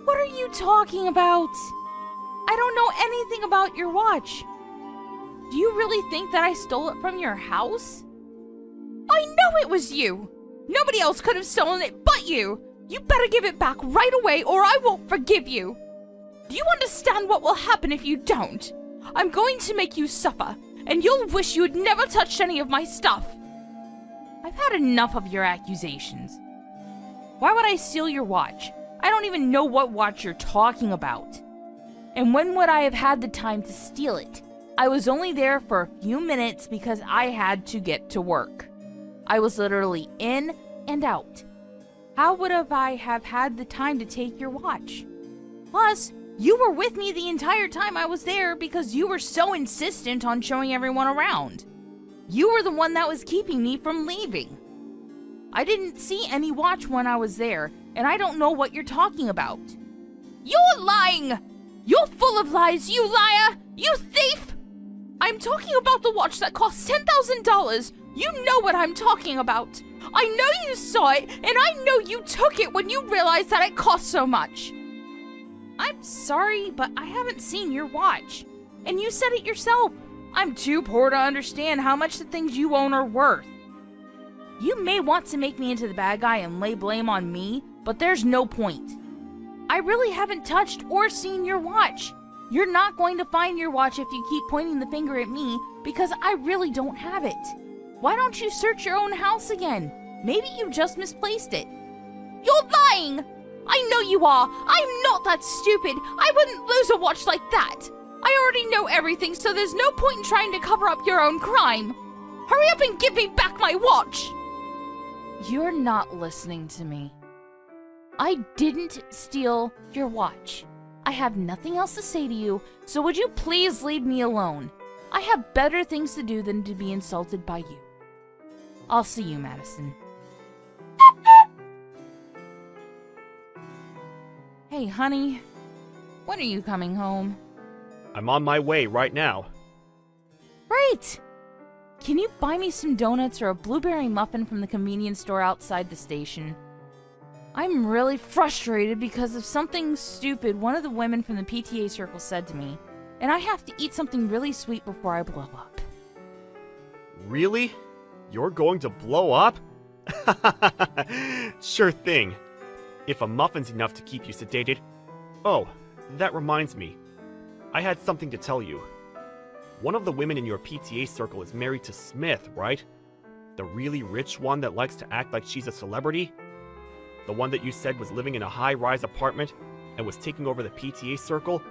What are you talking about? I don't know anything about your watch. Do you really think that I stole it from your house? I know it was you! Nobody else could have stolen it but you! You better give it back right away or I won't forgive you! Do you understand what will happen if you don't? I'm going to make you suffer, and you'll wish you had never touched any of my stuff. I've had enough of your accusations. Why would I steal your watch? I don't even know what watch you're talking about. And when would I have had the time to steal it? I was only there for a few minutes because I had to get to work. I was literally in and out. How would I have had the time to take your watch? Plus, you were with me the entire time I was there because you were so insistent on showing everyone around. You were the one that was keeping me from leaving. I didn't see any watch when I was there, and I don't know what you're talking about. You're lying! You're full of lies, you liar! You thief! I'm talking about the watch that cost $10,000. You know what I'm talking about. I know you saw it, and I know you took it when you realized that it cost so much. I'm sorry, but I haven't seen your watch. And you said it yourself. I'm too poor to understand how much the things you own are worth. You may want to make me into the bad guy and lay blame on me, but there's no point. I really haven't touched or seen your watch. You're not going to find your watch if you keep pointing the finger at me, because I really don't have it. Why don't you search your own house again? Maybe you just misplaced it. You're lying! I know you are! I'm not that stupid! I wouldn't lose a watch like that! I already know everything, so there's no point in trying to cover up your own crime! Hurry up and give me back my watch! You're not listening to me. I didn't steal your watch. I have nothing else to say to you, so would you please leave me alone? I have better things to do than to be insulted by you. I'll see you, Madison. Hey, honey. When are you coming home? I'm on my way right now. Great! Can you buy me some donuts or a blueberry muffin from the convenience store outside the station? I'm really frustrated because of something stupid one of the women from the PTA circle said to me, and I have to eat something really sweet before I blow up. Really? You're going to blow up? Sure thing. If a muffin's enough to keep you sedated. Oh, that reminds me. I had something to tell you. One of the women in your PTA circle is married to Smith, right? The really rich one that likes to act like she's a celebrity? The one that you said was living in a high-rise apartment and was taking over the PTA circle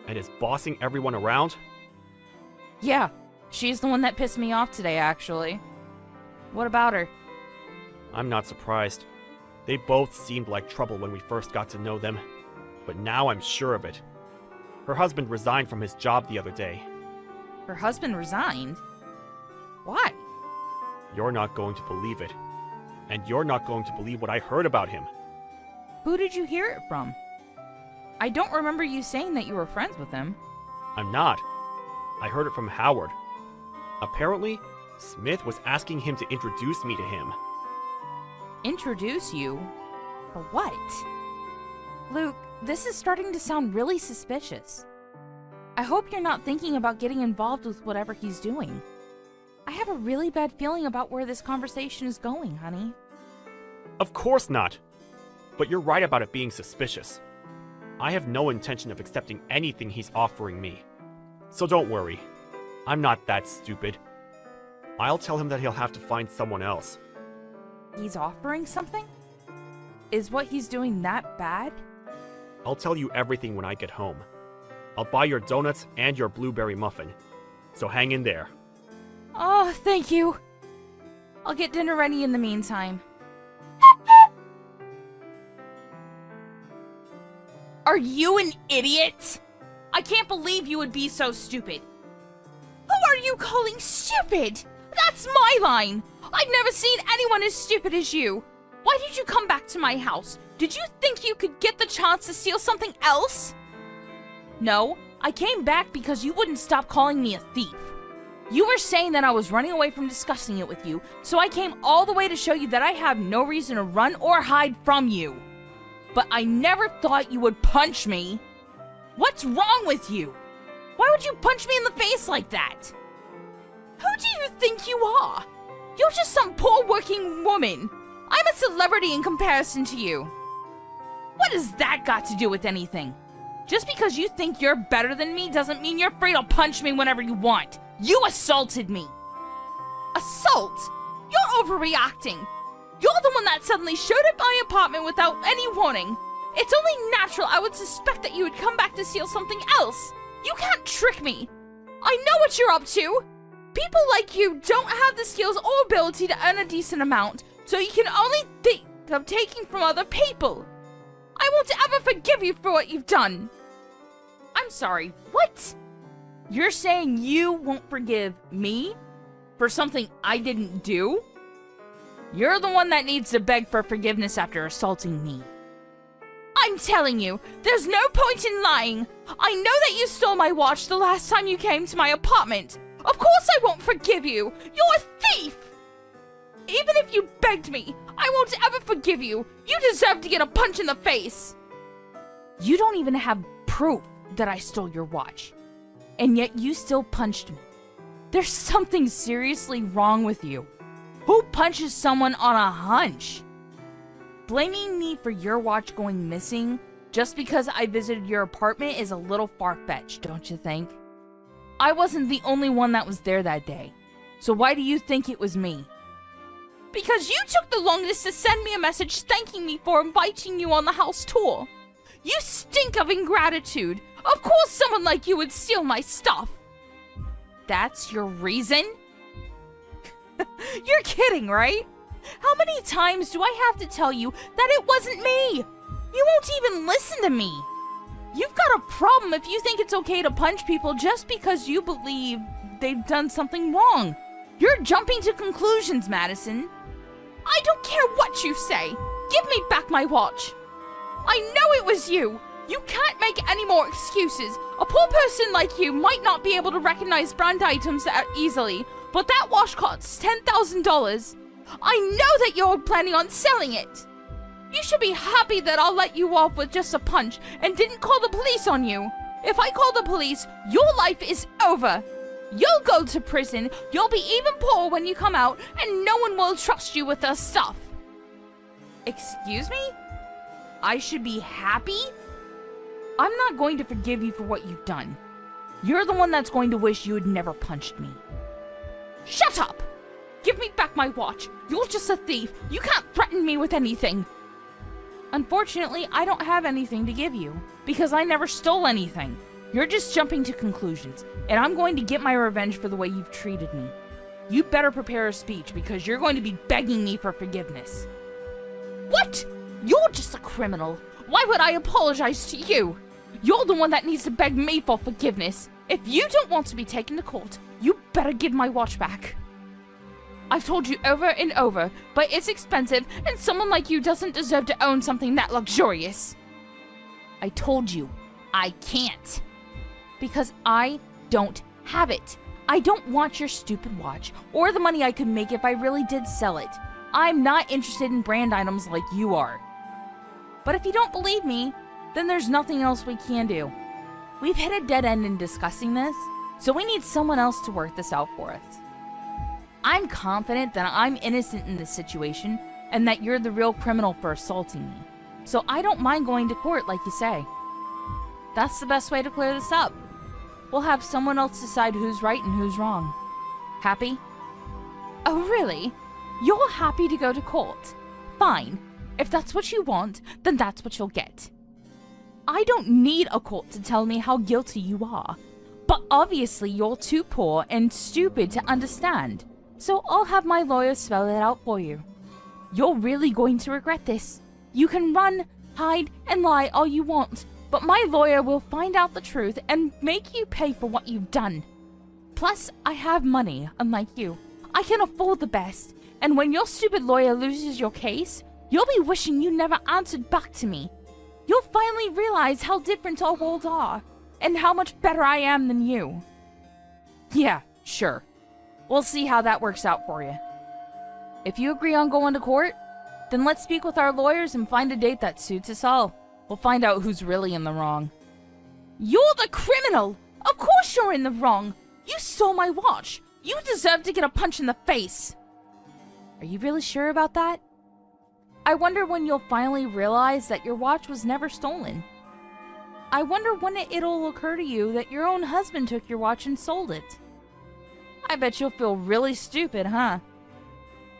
and is bossing everyone around? Yeah, she's the one that pissed me off today, actually. What about her? I'm not surprised. They both seemed like trouble when we first got to know them, but now I'm sure of it. Her husband resigned from his job the other day. Her husband resigned? Why? You're not going to believe it. And you're not going to believe what I heard about him. Who did you hear it from? I don't remember you saying that you were friends with him. I'm not. I heard it from Howard. Apparently, Smith was asking him to introduce me to him. Introduce you? For what? Luke, this is starting to sound really suspicious. I hope you're not thinking about getting involved with whatever he's doing. I have a really bad feeling about where this conversation is going, honey. Of course not. But you're right about it being suspicious. I have no intention of accepting anything he's offering me. So don't worry. I'm not that stupid. I'll tell him that he'll have to find someone else. He's offering something? Is what he's doing that bad? I'll tell you everything when I get home. I'll buy your donuts and your blueberry muffin. So hang in there. Oh, thank you. I'll get dinner ready in the meantime. Are you an idiot? I can't believe you would be so stupid. Who are you calling stupid? That's my line. I've never seen anyone as stupid as you. Why did you come back to my house? Did you think you could get the chance to steal something else? No, I came back because you wouldn't stop calling me a thief. You were saying that I was running away from discussing it with you, so I came all the way to show you that I have no reason to run or hide from you. But I never thought you would punch me. What's wrong with you? Why would you punch me in the face like that? Who do you think you are? You're just some poor working woman. I'm a celebrity in comparison to you. What has that got to do with anything? Just because you think you're better than me doesn't mean you're free to punch me whenever you want. You assaulted me. Assault? You're overreacting. You're the one that suddenly showed up at my apartment without any warning. It's only natural I would suspect that you would come back to steal something else. You can't trick me. I know what you're up to. People like you don't have the skills or ability to earn a decent amount, so you can only think of taking from other people. I won't ever forgive you for what you've done. I'm sorry, what? You're saying you won't forgive me for something I didn't do? You're the one that needs to beg for forgiveness after assaulting me. I'm telling you, there's no point in lying. I know that you stole my watch the last time you came to my apartment. Of course I won't forgive you. You're a thief. Even if you begged me, I won't ever forgive you. You deserve to get a punch in the face. You don't even have proof that I stole your watch. And yet you still punched me. There's something seriously wrong with you. Who punches someone on a hunch? Blaming me for your watch going missing just because I visited your apartment is a little far-fetched, don't you think? I wasn't the only one that was there that day. So why do you think it was me? Because you took the longest to send me a message thanking me for inviting you on the house tour. You stink of ingratitude. Of course someone like you would steal my stuff. That's your reason? You're kidding, right? How many times do I have to tell you that it wasn't me? You won't even listen to me. You've got a problem if you think it's okay to punch people just because you believe they've done something wrong. You're jumping to conclusions, Madison. I don't care what you say. Give me back my watch. I know it was you. You can't make any more excuses. A poor person like you might not be able to recognize brand items that easily, but that watch costs $10,000. I know that you're planning on selling it. You should be happy that I'll let you off with just a punch and didn't call the police on you. If I call the police, your life is over. You'll go to prison, you'll be even poorer when you come out, and no one will trust you with their stuff. Excuse me? I should be happy? I'm not going to forgive you for what you've done. You're the one that's going to wish you had never punched me. Shut up! Give me back my watch. You're just a thief. You can't threaten me with anything. Unfortunately, I don't have anything to give you, because I never stole anything. You're just jumping to conclusions, and I'm going to get my revenge for the way you've treated me. You better prepare a speech, because you're going to be begging me for forgiveness. What? You're just a criminal. Why would I apologize to you? You're the one that needs to beg me for forgiveness. If you don't want to be taken to court, you better give my watch back. I've told you over and over, but it's expensive, and someone like you doesn't deserve to own something that luxurious. I told you, I can't. Because I don't have it. I don't want your stupid watch, or the money I could make if I really did sell it. I'm not interested in brand items like you are. But if you don't believe me, then there's nothing else we can do. We've hit a dead end in discussing this, so we need someone else to work this out for us. I'm confident that I'm innocent in this situation, and that you're the real criminal for assaulting me. So I don't mind going to court like you say. That's the best way to clear this up. We'll have someone else decide who's right and who's wrong. Happy? Oh, really? You're happy to go to court? Fine. If that's what you want, then that's what you'll get. I don't need a court to tell me how guilty you are. But obviously you're too poor and stupid to understand. So I'll have my lawyer spell it out for you. You're really going to regret this. You can run, hide, and lie all you want, but my lawyer will find out the truth and make you pay for what you've done. Plus, I have money, unlike you. I can afford the best, and when your stupid lawyer loses your case, you'll be wishing you never answered back to me. You'll finally realize how different our worlds are, and how much better I am than you. Yeah, sure. We'll see how that works out for you. If you agree on going to court, then let's speak with our lawyers and find a date that suits us all. We'll find out who's really in the wrong. You're the criminal! Of course you're in the wrong! You stole my watch! You deserve to get a punch in the face! Are you really sure about that? I wonder when you'll finally realize that your watch was never stolen. I wonder when it'll occur to you that your own husband took your watch and sold it. I bet you'll feel really stupid, huh?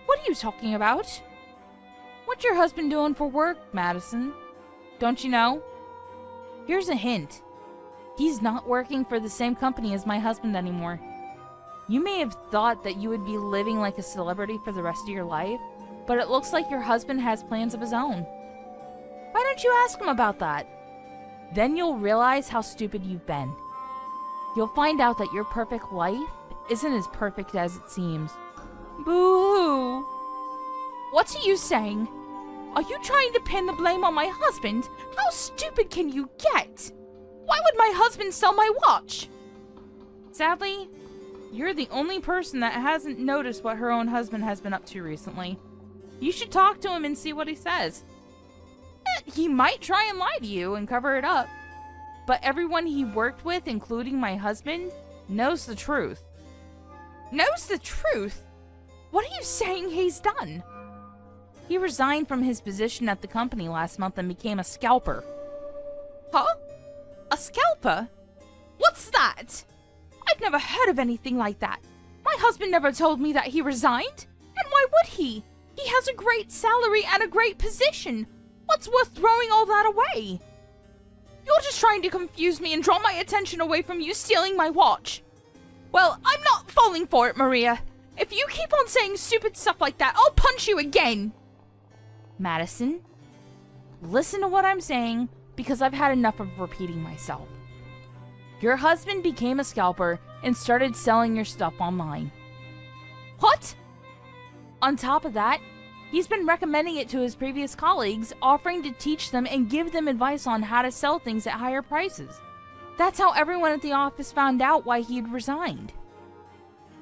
What are you talking about? What's your husband doing for work, Madison? Don't you know? Here's a hint. He's not working for the same company as my husband anymore. You may have thought that you would be living like a celebrity for the rest of your life, but it looks like your husband has plans of his own. Why don't you ask him about that? Then you'll realize how stupid you've been. You'll find out that your perfect life isn't as perfect as it seems. Boo-hoo! What are you saying? Are you trying to pin the blame on my husband? How stupid can you get? Why would my husband sell my watch? Sadly, you're the only person that hasn't noticed what her own husband has been up to recently. You should talk to him and see what he says. He might try and lie to you and cover it up. But everyone he worked with, including my husband, knows the truth. Knows the truth? What are you saying he's done? He resigned from his position at the company last month and became a scalper. Huh? A scalper? What's that? I've never heard of anything like that. My husband never told me that he resigned. And why would he? He has a great salary and a great position. What's worth throwing all that away? You're just trying to confuse me and draw my attention away from you stealing my watch. Well, I'm not falling for it, Maria. If you keep on saying stupid stuff like that, I'll punch you again. Madison, listen to what I'm saying, because I've had enough of repeating myself. Your husband became a scalper and started selling your stuff online. What? On top of that, he's been recommending it to his previous colleagues, offering to teach them and give them advice on how to sell things at higher prices. That's how everyone at the office found out why he'd resigned.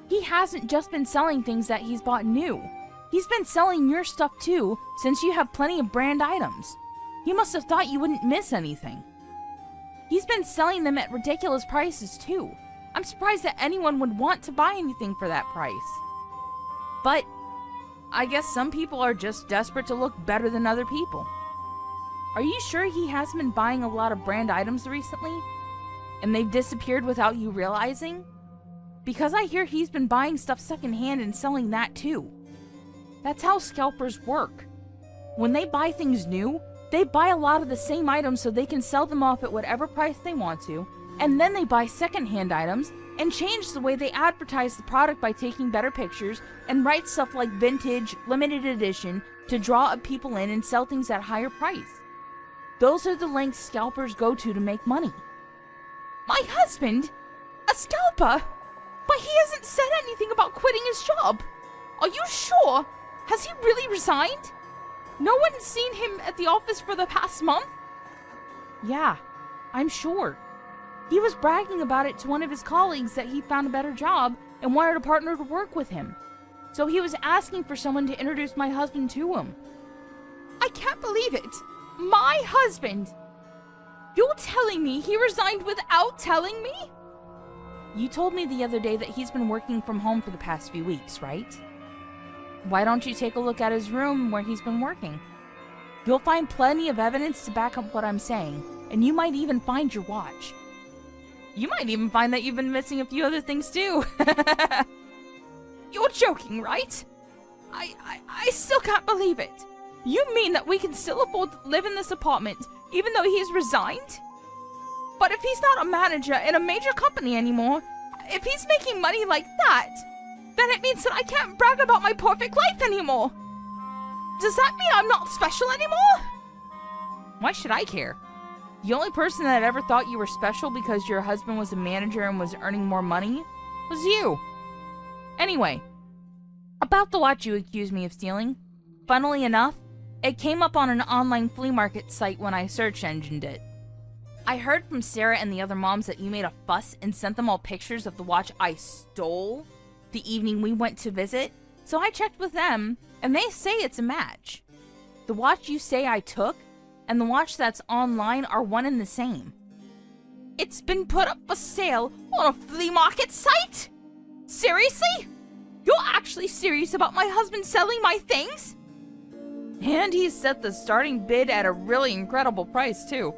He hasn't just been selling things that he's bought new. He's been selling your stuff too, since you have plenty of brand items. He must have thought you wouldn't miss anything. He's been selling them at ridiculous prices too. I'm surprised that anyone would want to buy anything for that price. But I guess some people are just desperate to look better than other people. Are you sure he hasn't been buying a lot of brand items recently? And they've disappeared without you realizing? Because I hear he's been buying stuff secondhand and selling that too. That's how scalpers work. When they buy things new, they buy a lot of the same items so they can sell them off at whatever price they want to, and then they buy secondhand items and change the way they advertise the product by taking better pictures and write stuff like vintage, limited edition to draw up people in and sell things at a higher price. Those are the lengths scalpers go to make money. My husband? A scalper? But he hasn't said anything about quitting his job. Are you sure? Has he really resigned? No one's seen him at the office for the past month? Yeah, I'm sure. He was bragging about it to one of his colleagues that he found a better job and wanted a partner to work with him. So he was asking for someone to introduce my husband to him. I can't believe it. My husband! You're telling me he resigned without telling me? You told me the other day that he's been working from home for the past few weeks, right? Why don't you take a look at his room where he's been working? You'll find plenty of evidence to back up what I'm saying, and you might even find your watch. You might even find that you've been missing a few other things too. You're joking, right? I still can't believe it. You mean that we can still afford to live in this apartment even though he's resigned? But if he's not a manager in a major company anymore, if he's making money like that, then it means that I can't brag about my perfect life anymore. Does that mean I'm not special anymore? Why should I care? The only person that ever thought you were special because your husband was a manager and was earning more money was you. Anyway, about the watch you accused me of stealing, funnily enough, it came up on an online flea market site when I search engined it. I heard from Sarah and the other moms that you made a fuss and sent them all pictures of the watch I stole the evening we went to visit, so I checked with them, and they say it's a match. The watch you say I took and the watch that's online are one and the same. It's been put up for sale on a flea market site? Seriously? You're actually serious about my husband selling my things? And he set the starting bid at a really incredible price, too.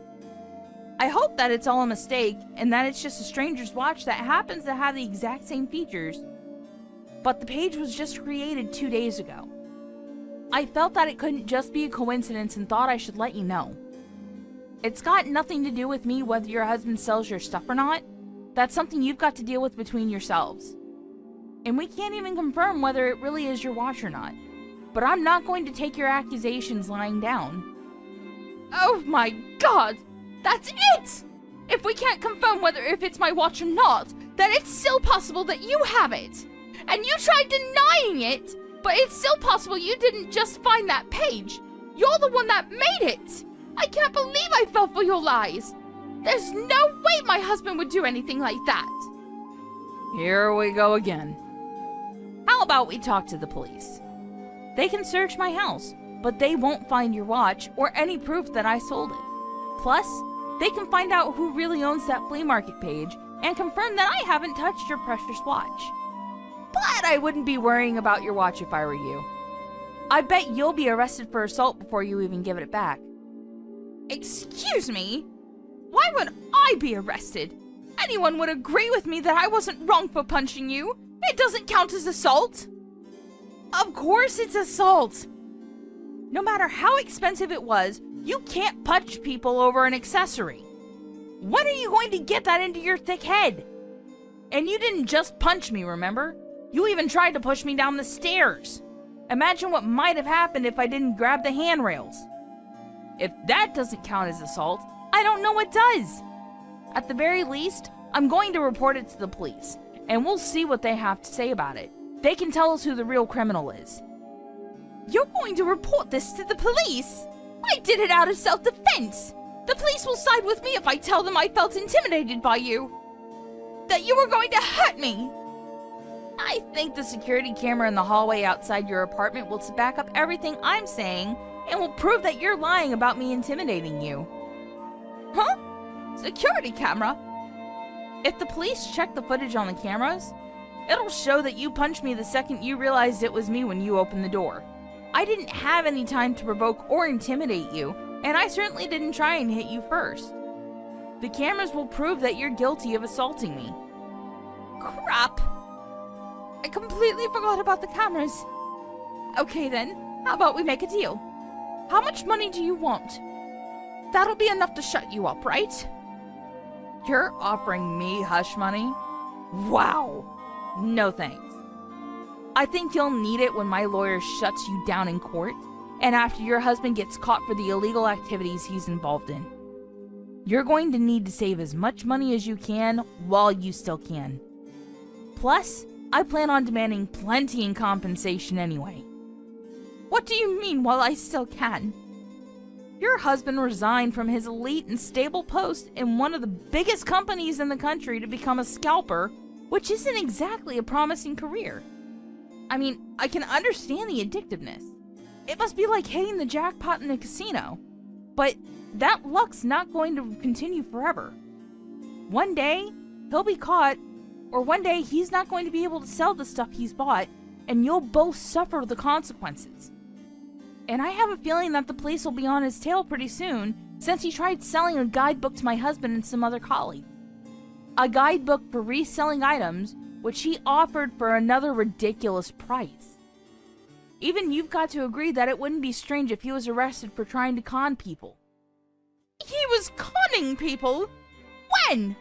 I hope that it's all a mistake and that it's just a stranger's watch that happens to have the exact same features. But the page was just created 2 days ago. I felt that it couldn't just be a coincidence and thought I should let you know. It's got nothing to do with me whether your husband sells your stuff or not. That's something you've got to deal with between yourselves. And we can't even confirm whether it really is your watch or not. But I'm not going to take your accusations lying down. Oh my god! That's it! If we can't confirm whether if it's my watch or not, then it's still possible that you have it! And you tried denying it, but it's still possible you didn't just find that page. You're the one that made it! I can't believe I fell for your lies! There's no way my husband would do anything like that! Here we go again. How about we talk to the police? They can search my house, but they won't find your watch or any proof that I sold it. Plus, they can find out who really owns that flea market page and confirm that I haven't touched your precious watch. But I wouldn't be worrying about your watch if I were you. I bet you'll be arrested for assault before you even give it back. Excuse me? Why would I be arrested? Anyone would agree with me that I wasn't wrong for punching you. It doesn't count as assault. Of course it's assault! No matter how expensive it was, you can't punch people over an accessory. When are you going to get that into your thick head? And you didn't just punch me, remember? You even tried to push me down the stairs. Imagine what might have happened if I didn't grab the handrails. If that doesn't count as assault, I don't know what does. At the very least, I'm going to report it to the police, and we'll see what they have to say about it. They can tell us who the real criminal is. You're going to report this to the police? I did it out of self-defense. The police will side with me if I tell them I felt intimidated by you. That you were going to hurt me. I think the security camera in the hallway outside your apartment will back up everything I'm saying and will prove that you're lying about me intimidating you. Huh? Security camera? If the police check the footage on the cameras, it'll show that you punched me the second you realized it was me when you opened the door. I didn't have any time to provoke or intimidate you, and I certainly didn't try and hit you first. The cameras will prove that you're guilty of assaulting me. Crap! I completely forgot about the cameras. Okay then, how about we make a deal? How much money do you want? That'll be enough to shut you up, right? You're offering me hush money? Wow! No thanks. I think you'll need it when my lawyer shuts you down in court, and after your husband gets caught for the illegal activities he's involved in. You're going to need to save as much money as you can while you still can. Plus, I plan on demanding plenty in compensation anyway. What do you mean while I still can? Your husband resigned from his elite and stable post in one of the biggest companies in the country to become a scalper, which isn't exactly a promising career. I mean, I can understand the addictiveness. It must be like hitting the jackpot in a casino. But that luck's not going to continue forever. One day, he'll be caught, or one day he's not going to be able to sell the stuff he's bought, and you'll both suffer the consequences. And I have a feeling that the police will be on his tail pretty soon, since he tried selling a guidebook to my husband and some other colleagues. A guidebook for reselling items, which he offered for another ridiculous price. Even you've got to agree that it wouldn't be strange if he was arrested for trying to con people. He was conning people? When?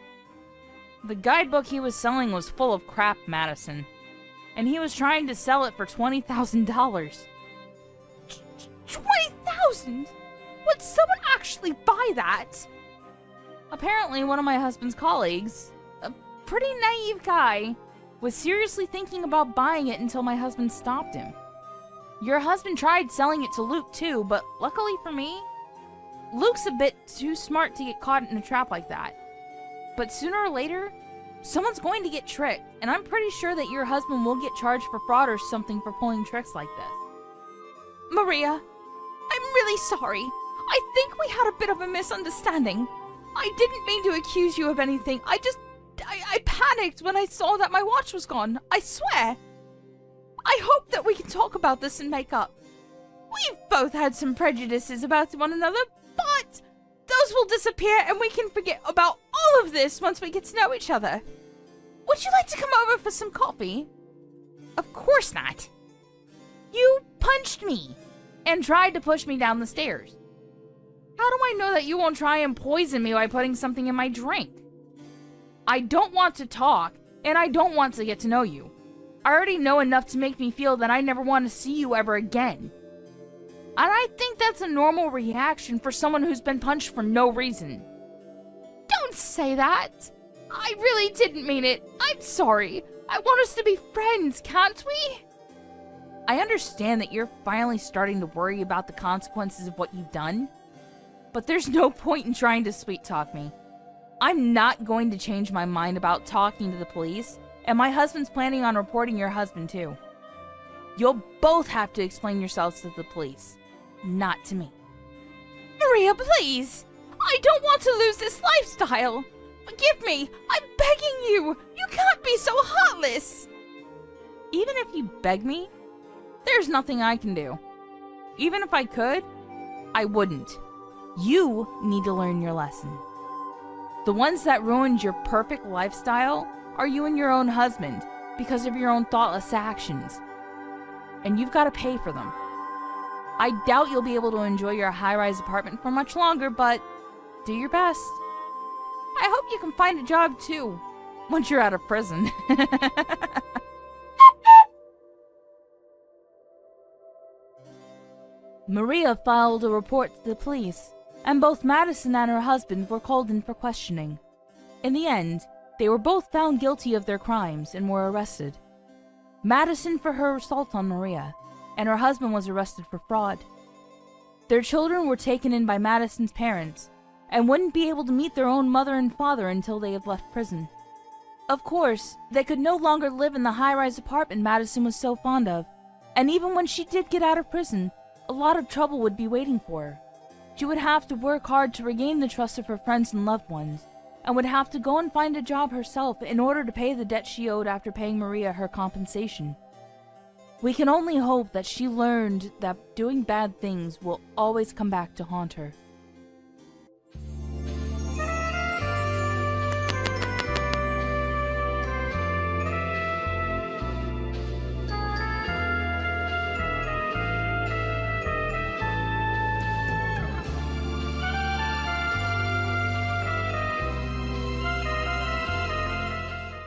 The guidebook he was selling was full of crap, Madison. And he was trying to sell it for $20,000. $20,000? Would someone actually buy that? Apparently, one of my husband's colleagues, a pretty naive guy, was seriously thinking about buying it until my husband stopped him. Your husband tried selling it to Luke too, but luckily for me, Luke's a bit too smart to get caught in a trap like that. But sooner or later, someone's going to get tricked, and I'm pretty sure that your husband will get charged for fraud or something for pulling tricks like this. Maria, I'm really sorry. I think we had a bit of a misunderstanding. I didn't mean to accuse you of anything. I panicked when I saw that my watch was gone. I swear. I hope that we can talk about this and make up. We've both had some prejudices about one another, but those will disappear and we can forget about all of this once we get to know each other. Would you like to come over for some coffee? Of course not. You punched me and tried to push me down the stairs. How do I know that you won't try and poison me by putting something in my drink? I don't want to talk, and I don't want to get to know you. I already know enough to make me feel that I never want to see you ever again. And I think that's a normal reaction for someone who's been punched for no reason. Don't say that. I really didn't mean it. I'm sorry. I want us to be friends, can't we? I understand that you're finally starting to worry about the consequences of what you've done, but there's no point in trying to sweet talk me. I'm not going to change my mind about talking to the police, and my husband's planning on reporting your husband too. You'll both have to explain yourselves to the police, not to me. Maria, please! I don't want to lose this lifestyle! Forgive me! I'm begging you! You can't be so heartless! Even if you beg me, there's nothing I can do. Even if I could, I wouldn't. You need to learn your lesson. The ones that ruined your perfect lifestyle are you and your own husband because of your own thoughtless actions. and you've got to pay for them. I doubt you'll be able to enjoy your high-rise apartment for much longer, but do your best. I hope you can find a job too, once you're out of prison. Maria filed a report to the police, and both Madison and her husband were called in for questioning. In the end, they were both found guilty of their crimes and were arrested. Madison for her assault on Maria, and her husband was arrested for fraud. Their children were taken in by Madison's parents, and wouldn't be able to meet their own mother and father until they had left prison. Of course, they could no longer live in the high-rise apartment Madison was so fond of, and even when she did get out of prison, a lot of trouble would be waiting for her. She would have to work hard to regain the trust of her friends and loved ones, and would have to go and find a job herself in order to pay the debt she owed after paying Maria her compensation. We can only hope that she learned that doing bad things will always come back to haunt her.